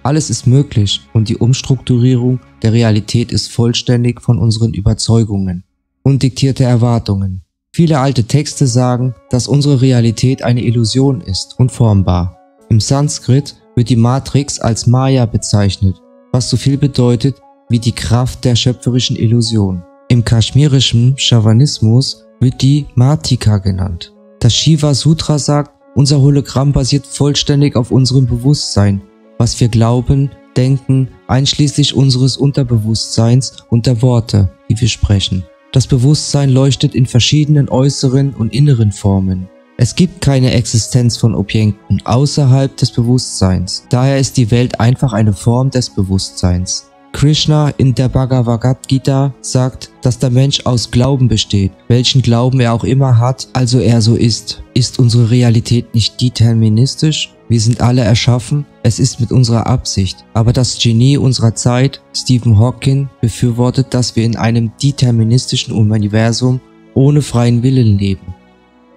Alles ist möglich und die Umstrukturierung der Realität ist vollständig von unseren Überzeugungen und diktierte Erwartungen. Viele alte Texte sagen, dass unsere Realität eine Illusion ist und formbar. Im Sanskrit wird die Matrix als Maya bezeichnet, was so viel bedeutet wie die Kraft der schöpferischen Illusion. Im kaschmirischen Schamanismus wird die Martika genannt. Das Shiva Sutra sagt, unser Hologramm basiert vollständig auf unserem Bewusstsein, was wir glauben, denken, einschließlich unseres Unterbewusstseins und der Worte, die wir sprechen. Das Bewusstsein leuchtet in verschiedenen äußeren und inneren Formen. Es gibt keine Existenz von Objekten außerhalb des Bewusstseins. Daher ist die Welt einfach eine Form des Bewusstseins. Krishna in der Bhagavad Gita sagt, dass der Mensch aus Glauben besteht, welchen Glauben er auch immer hat, also er so ist. Ist unsere Realität nicht deterministisch? Wir sind alle erschaffen, es ist mit unserer Absicht. Aber das Genie unserer Zeit, Stephen Hawking, befürwortet, dass wir in einem deterministischen Universum ohne freien Willen leben.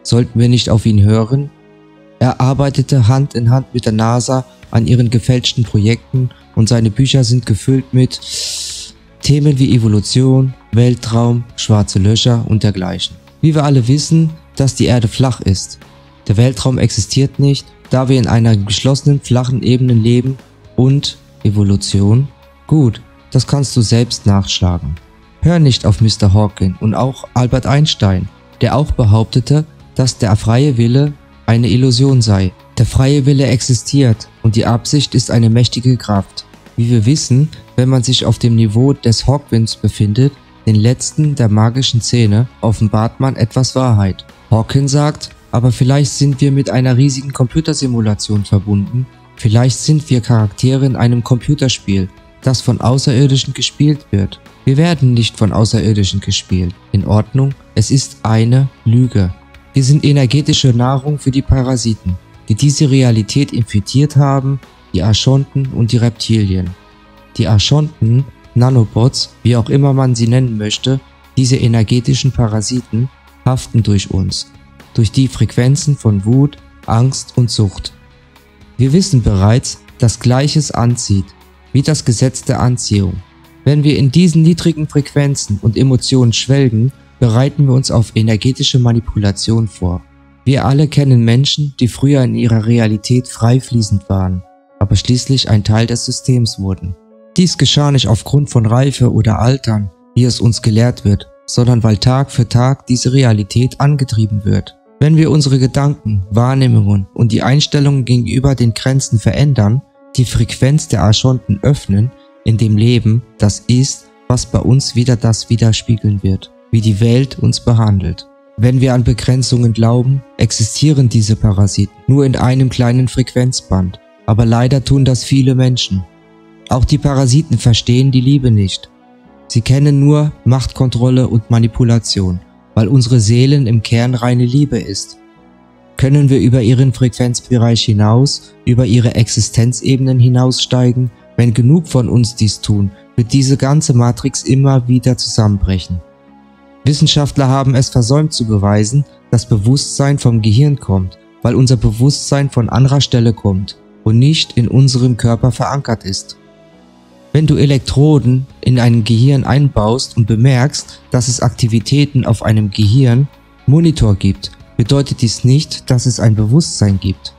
Sollten wir nicht auf ihn hören? Er arbeitete Hand in Hand mit der NASA an ihren gefälschten Projekten und seine Bücher sind gefüllt mit Themen wie Evolution, Weltraum, schwarze Löcher und dergleichen. Wie wir alle wissen, dass die Erde flach ist. Der Weltraum existiert nicht, da wir in einer geschlossenen flachen Ebene leben und Evolution? Gut, das kannst du selbst nachschlagen. Hör nicht auf Mr. Hawking und auch Albert Einstein, der auch behauptete, dass der freie Wille eine Illusion sei. Der freie Wille existiert und die Absicht ist eine mächtige Kraft. Wie wir wissen, wenn man sich auf dem Niveau des Hawkins befindet, den letzten der magischen Szene, offenbart man etwas Wahrheit. Hawking sagt, aber vielleicht sind wir mit einer riesigen Computersimulation verbunden, vielleicht sind wir Charaktere in einem Computerspiel, das von Außerirdischen gespielt wird. Wir werden nicht von Außerirdischen gespielt. In Ordnung, es ist eine Lüge. Wir sind energetische Nahrung für die Parasiten, die diese Realität infiziert haben, die Archonten und die Reptilien. Die Archonten, Nanobots, wie auch immer man sie nennen möchte, diese energetischen Parasiten, haften durch uns, durch die Frequenzen von Wut, Angst und Sucht. Wir wissen bereits, dass Gleiches anzieht, wie das Gesetz der Anziehung. Wenn wir in diesen niedrigen Frequenzen und Emotionen schwelgen, bereiten wir uns auf energetische Manipulation vor. Wir alle kennen Menschen, die früher in ihrer Realität frei fließend waren, aber schließlich ein Teil des Systems wurden. Dies geschah nicht aufgrund von Reife oder Altern, wie es uns gelehrt wird, sondern weil Tag für Tag diese Realität angetrieben wird. Wenn wir unsere Gedanken, Wahrnehmungen und die Einstellungen gegenüber den Grenzen verändern, die Frequenz der Archonten öffnen, in dem Leben, das ist, was bei uns wieder das widerspiegeln wird, wie die Welt uns behandelt. Wenn wir an Begrenzungen glauben, existieren diese Parasiten nur in einem kleinen Frequenzband, aber leider tun das viele Menschen. Auch die Parasiten verstehen die Liebe nicht. Sie kennen nur Machtkontrolle und Manipulation, weil unsere Seelen im Kern reine Liebe ist. Können wir über ihren Frequenzbereich hinaus, über ihre Existenzebenen hinaussteigen? Wenn genug von uns dies tun, wird diese ganze Matrix immer wieder zusammenbrechen. Wissenschaftler haben es versäumt zu beweisen, dass Bewusstsein vom Gehirn kommt, weil unser Bewusstsein von anderer Stelle kommt und nicht in unserem Körper verankert ist. Wenn du Elektroden in ein Gehirn einbaust und bemerkst, dass es Aktivitäten auf einem Gehirnmonitor gibt, bedeutet dies nicht, dass es ein Bewusstsein gibt.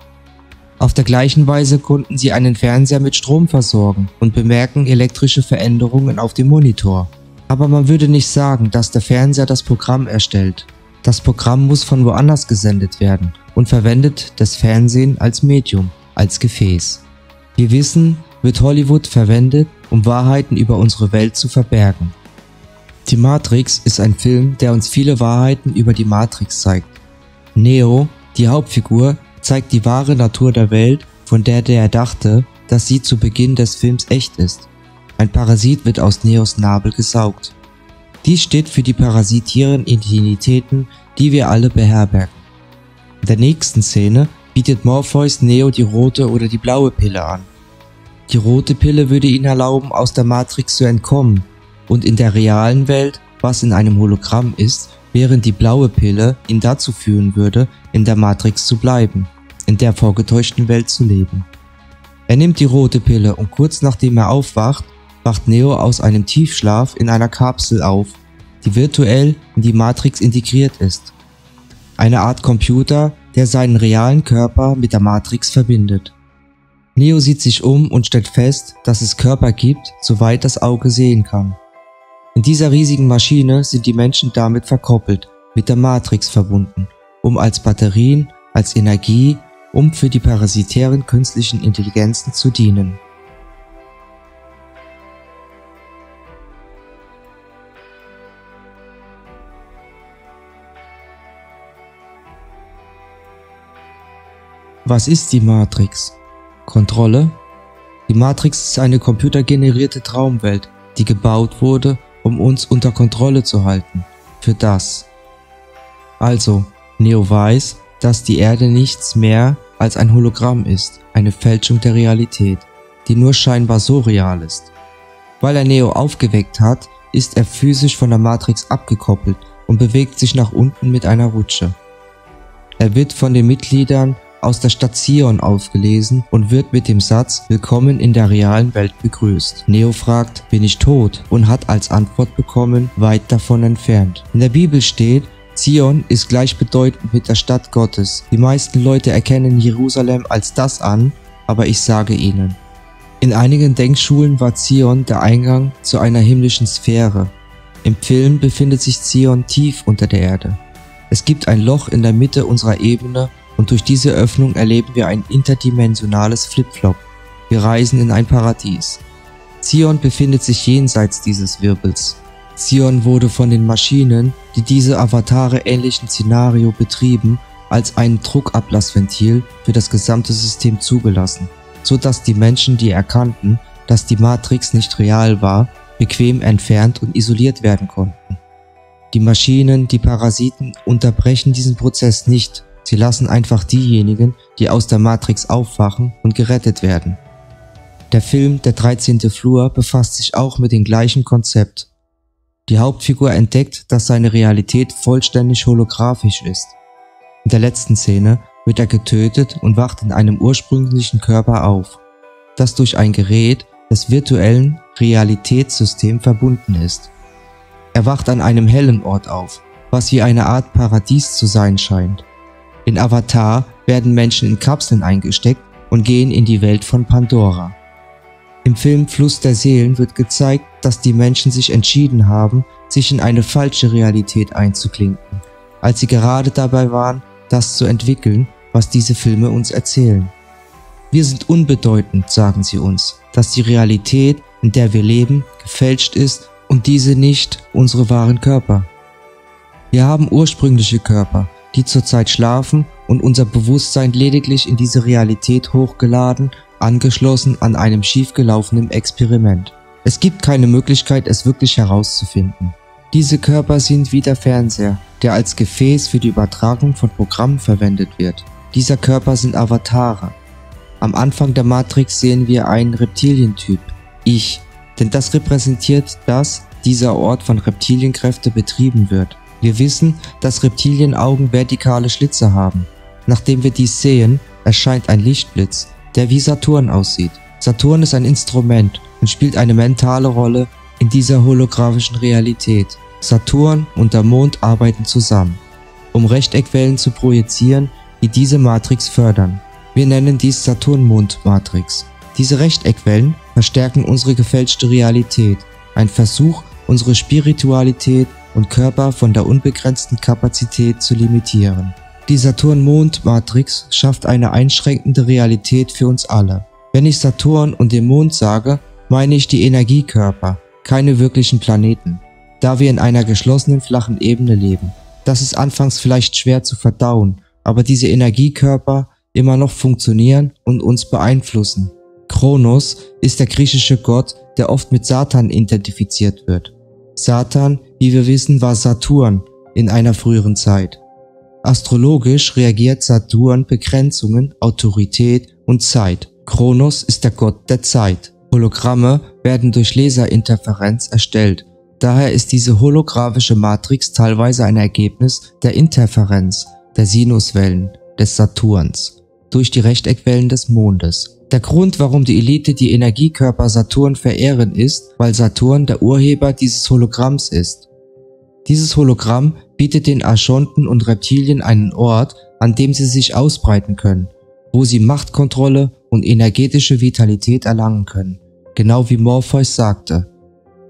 Auf der gleichen Weise konnten sie einen Fernseher mit Strom versorgen und bemerken elektrische Veränderungen auf dem Monitor. Aber man würde nicht sagen, dass der Fernseher das Programm erstellt. Das Programm muss von woanders gesendet werden und verwendet das Fernsehen als Medium, als Gefäß. Wir wissen, wird Hollywood verwendet, um Wahrheiten über unsere Welt zu verbergen. Die Matrix ist ein Film, der uns viele Wahrheiten über die Matrix zeigt. Neo, die Hauptfigur, zeigt die wahre Natur der Welt, von der er dachte, dass sie zu Beginn des Films echt ist. Ein Parasit wird aus Neos Nabel gesaugt. Dies steht für die parasitierenden Entitäten, die wir alle beherbergen. In der nächsten Szene bietet Morpheus Neo die rote oder die blaue Pille an. Die rote Pille würde ihnen erlauben, aus der Matrix zu entkommen und in der realen Welt, was in einem Hologramm ist, während die blaue Pille ihn dazu führen würde, in der Matrix zu bleiben, in der vorgetäuschten Welt zu leben. Er nimmt die rote Pille und kurz nachdem er aufwacht, wacht Neo aus einem Tiefschlaf in einer Kapsel auf, die virtuell in die Matrix integriert ist. Eine Art Computer, der seinen realen Körper mit der Matrix verbindet. Neo sieht sich um und stellt fest, dass es Körper gibt, soweit das Auge sehen kann. In dieser riesigen Maschine sind die Menschen damit verkoppelt, mit der Matrix verbunden, um als Batterien, als Energie, um für die parasitären künstlichen Intelligenzen zu dienen. Was ist die Matrix? Kontrolle? Die Matrix ist eine computergenerierte Traumwelt, die gebaut wurde, um uns unter Kontrolle zu halten. Für das. Also, Neo weiß, dass die Erde nichts mehr als ein Hologramm ist, eine Fälschung der Realität, die nur scheinbar so real ist. Weil er Neo aufgeweckt hat, ist er physisch von der Matrix abgekoppelt und bewegt sich nach unten mit einer Rutsche. Er wird von den Mitgliedern aus der Stadt Zion aufgelesen und wird mit dem Satz „Willkommen in der realen Welt" begrüßt. Neo fragt „Bin ich tot?" und hat als Antwort bekommen „Weit davon entfernt". In der Bibel steht, Zion ist gleichbedeutend mit der Stadt Gottes. Die meisten Leute erkennen Jerusalem als das an, aber ich sage ihnen: In einigen Denkschulen war Zion der Eingang zu einer himmlischen Sphäre. Im Film befindet sich Zion tief unter der Erde. Es gibt ein Loch in der Mitte unserer Ebene und durch diese Öffnung erleben wir ein interdimensionales Flipflop. Wir reisen in ein Paradies. Zion befindet sich jenseits dieses Wirbels. Zion wurde von den Maschinen, die diese Avatare ähnlichen Szenario betrieben, als ein Druckablassventil für das gesamte System zugelassen, so dass die Menschen, die erkannten, dass die Matrix nicht real war, bequem entfernt und isoliert werden konnten. Die Maschinen, die Parasiten, unterbrechen diesen Prozess nicht. Sie lassen einfach diejenigen, die aus der Matrix aufwachen und gerettet werden. Der Film Der 13. Flur befasst sich auch mit dem gleichen Konzept. Die Hauptfigur entdeckt, dass seine Realität vollständig holographisch ist. In der letzten Szene wird er getötet und wacht in einem ursprünglichen Körper auf, das durch ein Gerät des virtuellen Realitätssystems verbunden ist. Er wacht an einem hellen Ort auf, was wie eine Art Paradies zu sein scheint. In Avatar werden Menschen in Kapseln eingesteckt und gehen in die Welt von Pandora. Im Film Fluss der Seelen wird gezeigt, dass die Menschen sich entschieden haben, sich in eine falsche Realität einzuklinken, als sie gerade dabei waren, das zu entwickeln, was diese Filme uns erzählen. Wir sind unbedeutend, sagen sie uns, dass die Realität, in der wir leben, gefälscht ist und diese nicht unsere wahren Körper. Wir haben ursprüngliche Körper, die zurzeit schlafen und unser Bewusstsein lediglich in diese Realität hochgeladen, angeschlossen an einem schiefgelaufenen Experiment. Es gibt keine Möglichkeit, es wirklich herauszufinden. Diese Körper sind wie der Fernseher, der als Gefäß für die Übertragung von Programmen verwendet wird. Diese Körper sind Avatare. Am Anfang der Matrix sehen wir einen Reptilientyp, ich, denn das repräsentiert, dass dieser Ort von Reptilienkräften betrieben wird. Wir wissen, dass Reptilienaugen vertikale Schlitze haben. Nachdem wir dies sehen, erscheint ein Lichtblitz, der wie Saturn aussieht. Saturn ist ein Instrument und spielt eine mentale Rolle in dieser holographischen Realität. Saturn und der Mond arbeiten zusammen, um Rechteckwellen zu projizieren, die diese Matrix fördern. Wir nennen dies Saturn-Mond-Matrix. Diese Rechteckwellen verstärken unsere gefälschte Realität, ein Versuch, unsere Spiritualität und Körper von der unbegrenzten Kapazität zu limitieren. Die Saturn-Mond-Matrix schafft eine einschränkende Realität für uns alle. Wenn ich Saturn und den Mond sage, meine ich die Energiekörper, keine wirklichen Planeten, da wir in einer geschlossenen flachen Ebene leben. Das ist anfangs vielleicht schwer zu verdauen, aber diese Energiekörper immer noch funktionieren und uns beeinflussen. Kronos ist der griechische Gott, der oft mit Satan identifiziert wird. Satan, wie wir wissen, war Saturn in einer früheren Zeit. Astrologisch reagiert Saturn Begrenzungen, Autorität und Zeit. Kronos ist der Gott der Zeit. Hologramme werden durch Laserinterferenz erstellt. Daher ist diese holographische Matrix teilweise ein Ergebnis der Interferenz der Sinuswellen des Saturns durch die Rechteckwellen des Mondes. Der Grund, warum die Elite die Energiekörper Saturn verehren, ist, weil Saturn der Urheber dieses Hologramms ist. Dieses Hologramm bietet den Archonten und Reptilien einen Ort, an dem sie sich ausbreiten können, wo sie Machtkontrolle und energetische Vitalität erlangen können, genau wie Morpheus sagte.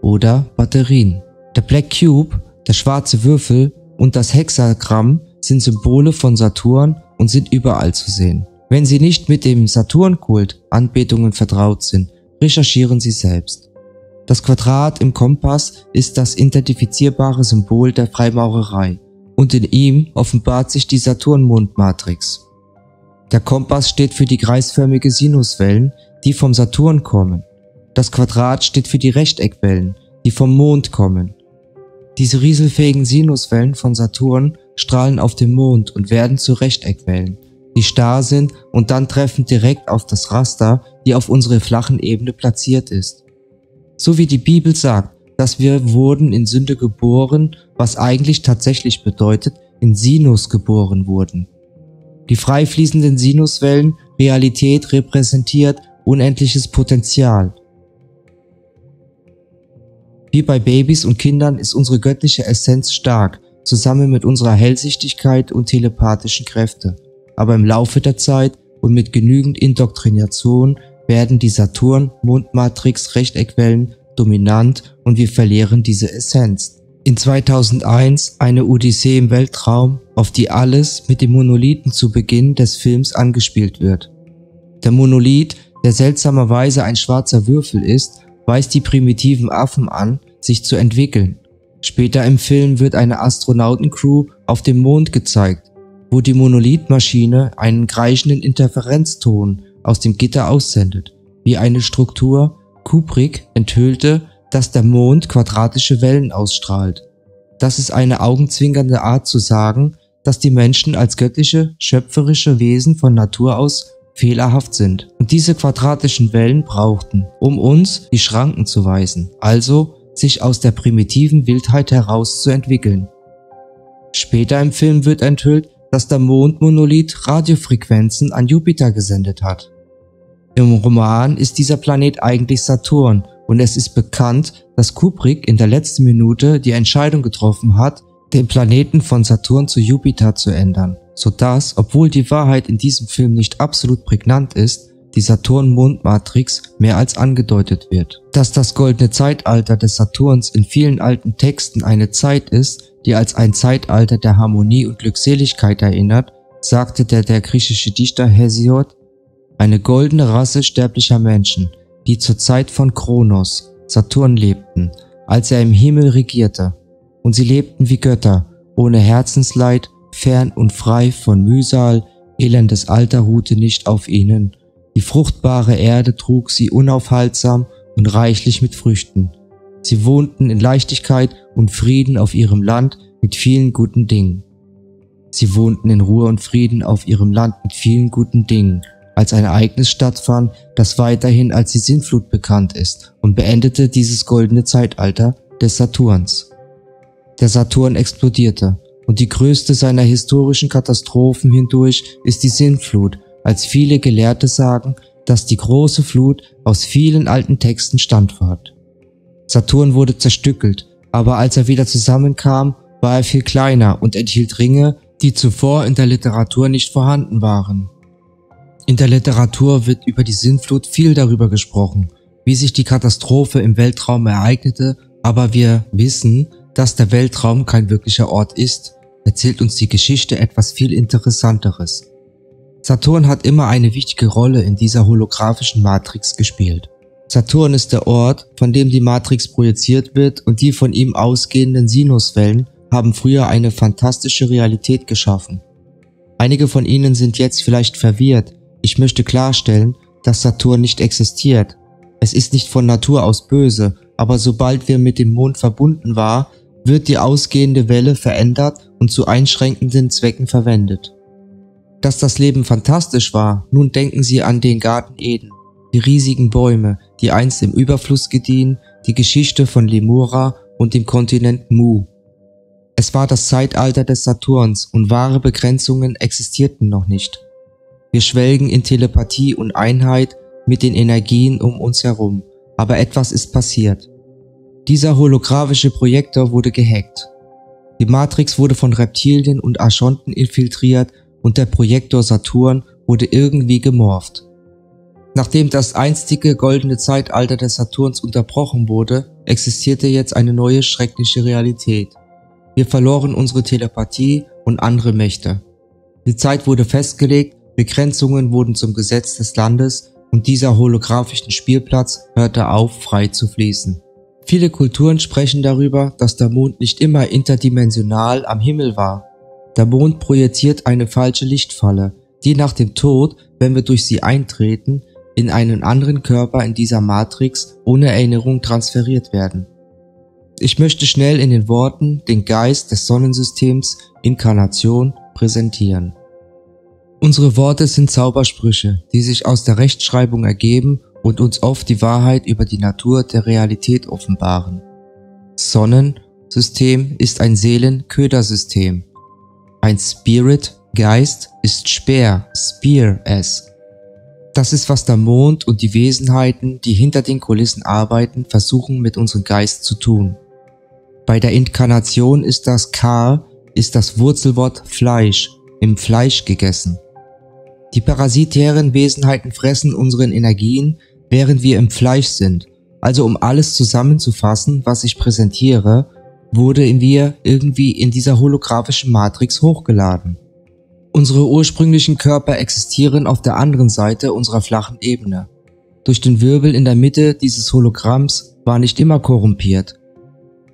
Oder Batterien. Der Black Cube, der schwarze Würfel und das Hexagramm sind Symbole von Saturn und sind überall zu sehen. Wenn Sie nicht mit dem Saturn-Kult Anbetungen vertraut sind, recherchieren Sie selbst. Das Quadrat im Kompass ist das identifizierbare Symbol der Freimaurerei und in ihm offenbart sich die Saturn-Mond-Matrix. Der Kompass steht für die kreisförmige Sinuswellen, die vom Saturn kommen. Das Quadrat steht für die Rechteckwellen, die vom Mond kommen. Diese rieselfähigen Sinuswellen von Saturn strahlen auf den Mond und werden zu Rechteckwellen, die starr sind und dann treffen direkt auf das Raster, die auf unserer flachen Ebene platziert ist. So wie die Bibel sagt, dass wir wurden in Sünde geboren, was eigentlich tatsächlich bedeutet, in Sinus geboren wurden. Die frei fließenden Sinuswellen, Realität repräsentiert unendliches Potenzial. Wie bei Babys und Kindern ist unsere göttliche Essenz stark, zusammen mit unserer Hellsichtigkeit und telepathischen Kräfte. Aber im Laufe der Zeit und mit genügend Indoktrination werden die Saturn-Mondmatrix-Rechteckwellen dominant und wir verlieren diese Essenz. In 2001 eine Odyssee im Weltraum, auf die alles mit dem Monolithen zu Beginn des Films angespielt wird. Der Monolith, der seltsamerweise ein schwarzer Würfel ist, weist die primitiven Affen an, sich zu entwickeln. Später im Film wird eine Astronautencrew auf dem Mond gezeigt, wo die Monolithmaschine einen kreischenden Interferenzton aus dem Gitter aussendet, wie eine Struktur. Kubrick enthüllte, dass der Mond quadratische Wellen ausstrahlt. Das ist eine augenzwinkernde Art zu sagen, dass die Menschen als göttliche, schöpferische Wesen von Natur aus fehlerhaft sind und diese quadratischen Wellen brauchten, um uns die Schranken zu weisen, also sich aus der primitiven Wildheit heraus zu entwickeln. Später im Film wird enthüllt, dass der Mondmonolith Radiofrequenzen an Jupiter gesendet hat. Im Roman ist dieser Planet eigentlich Saturn und es ist bekannt, dass Kubrick in der letzten Minute die Entscheidung getroffen hat, den Planeten von Saturn zu Jupiter zu ändern, sodass, obwohl die Wahrheit in diesem Film nicht absolut prägnant ist, die Saturn-Mond-Matrix mehr als angedeutet wird. Dass das goldene Zeitalter des Saturns in vielen alten Texten eine Zeit ist, die als ein Zeitalter der Harmonie und Glückseligkeit erinnert, sagte der griechische Dichter Hesiod: Eine goldene Rasse sterblicher Menschen, die zur Zeit von Kronos, Saturn lebten, als er im Himmel regierte. Und sie lebten wie Götter, ohne Herzensleid, fern und frei von Mühsal, elendes Alter ruhte nicht auf ihnen. Die fruchtbare Erde trug sie unaufhaltsam und reichlich mit Früchten. Sie wohnten in Leichtigkeit und Frieden auf ihrem Land mit vielen guten Dingen. Sie wohnten in Ruhe und Frieden auf ihrem Land mit vielen guten Dingen, als ein Ereignis stattfand, das weiterhin als die Sintflut bekannt ist und beendete dieses goldene Zeitalter des Saturns. Der Saturn explodierte und die größte seiner historischen Katastrophen hindurch ist die Sintflut, als viele Gelehrte sagen, dass die große Flut aus vielen alten Texten stammte. Saturn wurde zerstückelt, aber als er wieder zusammenkam, war er viel kleiner und enthielt Ringe, die zuvor in der Literatur nicht vorhanden waren. In der Literatur wird über die Sintflut viel darüber gesprochen, wie sich die Katastrophe im Weltraum ereignete, aber wir wissen, dass der Weltraum kein wirklicher Ort ist, erzählt uns die Geschichte etwas viel Interessanteres. Saturn hat immer eine wichtige Rolle in dieser holographischen Matrix gespielt. Saturn ist der Ort, von dem die Matrix projiziert wird und die von ihm ausgehenden Sinuswellen haben früher eine fantastische Realität geschaffen. Einige von Ihnen sind jetzt vielleicht verwirrt. Ich möchte klarstellen, dass Saturn nicht existiert. Es ist nicht von Natur aus böse, aber sobald wir mit dem Mond verbunden waren, wird die ausgehende Welle verändert und zu einschränkenden Zwecken verwendet. Dass das Leben fantastisch war, nun denken Sie an den Garten Eden, die riesigen Bäume, die einst im Überfluss gediehen, die Geschichte von Lemura und dem Kontinent Mu. Es war das Zeitalter des Saturns und wahre Begrenzungen existierten noch nicht. Wir schwelgen in Telepathie und Einheit mit den Energien um uns herum, aber etwas ist passiert. Dieser holographische Projektor wurde gehackt. Die Matrix wurde von Reptilien und Archonten infiltriert und der Projektor Saturn wurde irgendwie gemorpht. Nachdem das einstige goldene Zeitalter des Saturns unterbrochen wurde, existierte jetzt eine neue schreckliche Realität. Wir verloren unsere Telepathie und andere Mächte. Die Zeit wurde festgelegt, Begrenzungen wurden zum Gesetz des Landes und dieser holographischen Spielplatz hörte auf, frei zu fließen. Viele Kulturen sprechen darüber, dass der Mond nicht immer interdimensional am Himmel war. Der Mond projiziert eine falsche Lichtfalle, die nach dem Tod, wenn wir durch sie eintreten, in einen anderen Körper in dieser Matrix ohne Erinnerung transferiert werden. Ich möchte schnell in den Worten den Geist des Sonnensystems Inkarnation präsentieren. Unsere Worte sind Zaubersprüche, die sich aus der Rechtschreibung ergeben und uns oft die Wahrheit über die Natur der Realität offenbaren. Sonnensystem ist ein Seelenködersystem. Ein Spirit, Geist, ist Speer, Spear es. Das ist, was der Mond und die Wesenheiten, die hinter den Kulissen arbeiten, versuchen mit unserem Geist zu tun. Bei der Inkarnation ist das Kar, ist das Wurzelwort Fleisch, im Fleisch gegessen. Die parasitären Wesenheiten fressen unseren Energien, während wir im Fleisch sind. Also um alles zusammenzufassen, was ich präsentiere, wurden wir irgendwie in dieser holographischen Matrix hochgeladen. Unsere ursprünglichen Körper existieren auf der anderen Seite unserer flachen Ebene. Durch den Wirbel in der Mitte dieses Hologramms war nicht immer korrumpiert.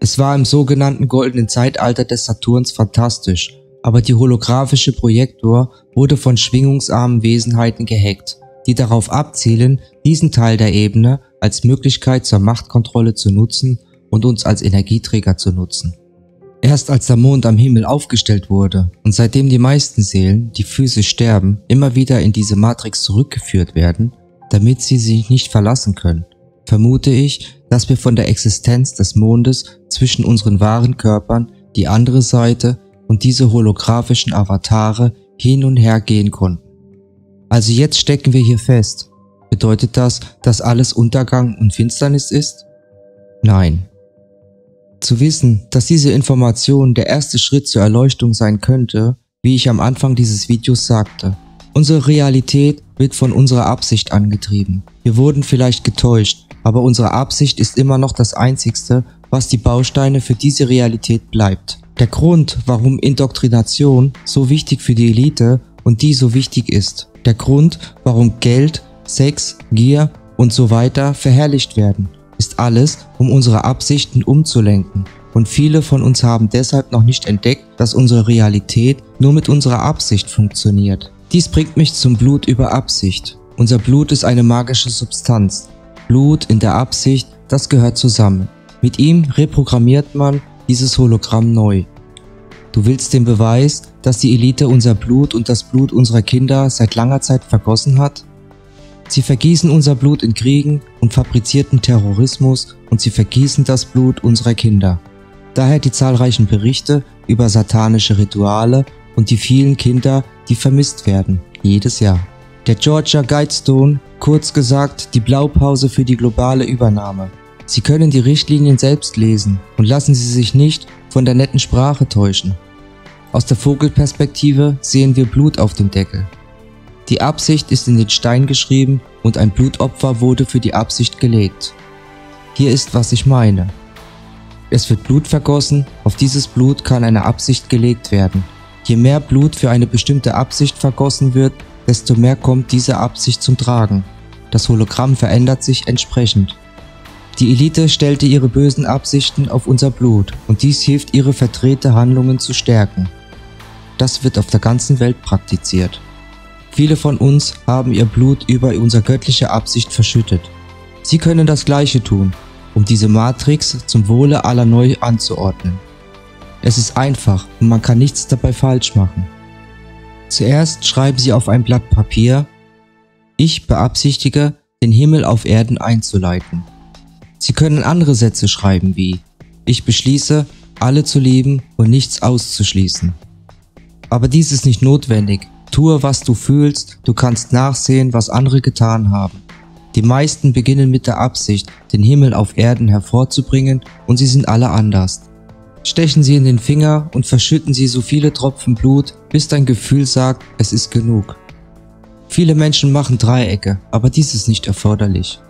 Es war im sogenannten goldenen Zeitalter des Saturns fantastisch, aber die holographische Projektor wurde von schwingungsarmen Wesenheiten gehackt, die darauf abzielen, diesen Teil der Ebene als Möglichkeit zur Machtkontrolle zu nutzen und uns als Energieträger zu nutzen. Erst als der Mond am Himmel aufgestellt wurde und seitdem die meisten Seelen, die physisch sterben, immer wieder in diese Matrix zurückgeführt werden, damit sie sich nicht verlassen können, vermute ich, dass wir von der Existenz des Mondes zwischen unseren wahren Körpern, die andere Seite und diese holographischen Avatare hin und her gehen konnten. Also jetzt stecken wir hier fest. Bedeutet das, dass alles Untergang und Finsternis ist? Nein. Zu wissen, dass diese Information der erste Schritt zur Erleuchtung sein könnte, wie ich am Anfang dieses Videos sagte. Unsere Realität wird von unserer Absicht angetrieben. Wir wurden vielleicht getäuscht, aber unsere Absicht ist immer noch das Einzigste, was die Bausteine für diese Realität bleibt. Der Grund, warum Indoktrination so wichtig für die Elite und die so wichtig ist. Der Grund, warum Geld, Sex, Gier und so weiter verherrlicht werden, ist alles, um unsere Absichten umzulenken. Und viele von uns haben deshalb noch nicht entdeckt, dass unsere Realität nur mit unserer Absicht funktioniert. Dies bringt mich zum Blut über Absicht. Unser Blut ist eine magische Substanz. Blut in der Absicht, das gehört zusammen. Mit ihm reprogrammiert man dieses Hologramm neu. Du willst den Beweis, dass die Elite unser Blut und das Blut unserer Kinder seit langer Zeit vergossen hat? Sie vergießen unser Blut in Kriegen und fabrizierten Terrorismus und sie vergießen das Blut unserer Kinder. Daher die zahlreichen Berichte über satanische Rituale und die vielen Kinder, die vermisst werden, jedes Jahr. Der Georgia Guidestone, kurz gesagt die Blaupause für die globale Übernahme. Sie können die Richtlinien selbst lesen und lassen Sie sich nicht von der netten Sprache täuschen. Aus der Vogelperspektive sehen wir Blut auf dem Deckel. Die Absicht ist in den Stein geschrieben und ein Blutopfer wurde für die Absicht gelegt. Hier ist, was ich meine. Es wird Blut vergossen, auf dieses Blut kann eine Absicht gelegt werden. Je mehr Blut für eine bestimmte Absicht vergossen wird, desto mehr kommt diese Absicht zum Tragen. Das Hologramm verändert sich entsprechend. Die Elite stellte ihre bösen Absichten auf unser Blut und dies hilft, ihre verdrehte Handlungen zu stärken. Das wird auf der ganzen Welt praktiziert. Viele von uns haben ihr Blut über unsere göttliche Absicht verschüttet. Sie können das Gleiche tun, um diese Matrix zum Wohle aller neu anzuordnen. Es ist einfach und man kann nichts dabei falsch machen. Zuerst schreiben Sie auf ein Blatt Papier: Ich beabsichtige, den Himmel auf Erden einzuleiten. Sie können andere Sätze schreiben wie: Ich beschließe, alle zu lieben und nichts auszuschließen. Aber dies ist nicht notwendig. Tue, was du fühlst, du kannst nachsehen, was andere getan haben. Die meisten beginnen mit der Absicht, den Himmel auf Erden hervorzubringen und sie sind alle anders. Stechen Sie in den Finger und verschütten Sie so viele Tropfen Blut, bis dein Gefühl sagt, es ist genug. Viele Menschen machen Dreiecke, aber dies ist nicht erforderlich.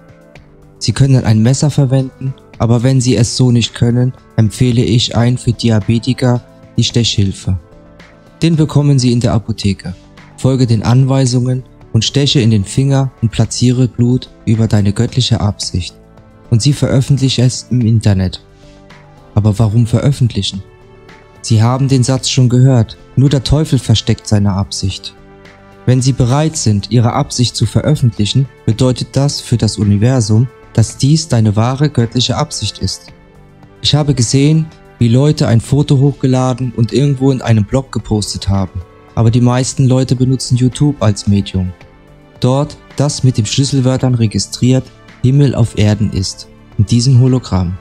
Sie können ein Messer verwenden, aber wenn Sie es so nicht können, empfehle ich für Diabetiker die Stechhilfe. Den bekommen Sie in der Apotheke. Folge den Anweisungen und steche in den Finger und platziere Blut über deine göttliche Absicht. Und sie veröffentliche es im Internet. Aber warum veröffentlichen? Sie haben den Satz schon gehört, nur der Teufel versteckt seine Absicht. Wenn sie bereit sind, ihre Absicht zu veröffentlichen, bedeutet das für das Universum, dass dies deine wahre göttliche Absicht ist. Ich habe gesehen, wie Leute ein Foto hochgeladen und irgendwo in einem Blog gepostet haben, aber die meisten Leute benutzen YouTube als Medium. Dort das mit den Schlüsselwörtern registriert Himmel auf Erden ist, in diesem Hologramm.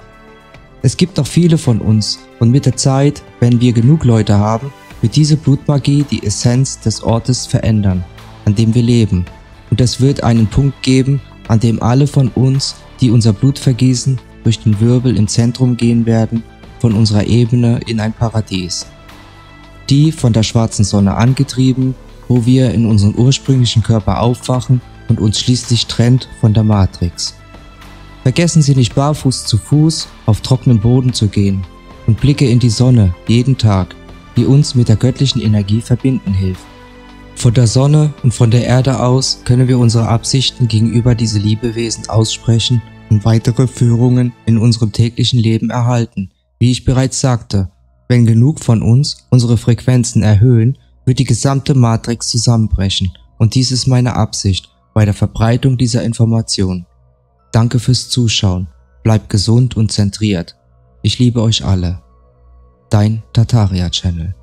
Es gibt noch viele von uns und mit der Zeit, wenn wir genug Leute haben, wird diese Blutmagie die Essenz des Ortes verändern, an dem wir leben, und es wird einen Punkt geben, an dem alle von uns, die unser Blut vergießen, durch den Wirbel im Zentrum gehen werden, von unserer Ebene in ein Paradies. Die von der schwarzen Sonne angetrieben, wo wir in unserem ursprünglichen Körper aufwachen und uns schließlich trennt von der Matrix. Vergessen Sie nicht barfuß zu Fuß auf trockenem Boden zu gehen und blicke in die Sonne jeden Tag, die uns mit der göttlichen Energie verbinden hilft. Von der Sonne und von der Erde aus können wir unsere Absichten gegenüber diese Lebewesen aussprechen und weitere Führungen in unserem täglichen Leben erhalten. Wie ich bereits sagte, wenn genug von uns unsere Frequenzen erhöhen, wird die gesamte Matrix zusammenbrechen, und dies ist meine Absicht bei der Verbreitung dieser Information. Danke fürs Zuschauen, bleibt gesund und zentriert. Ich liebe euch alle. Dein Tartaria Channel.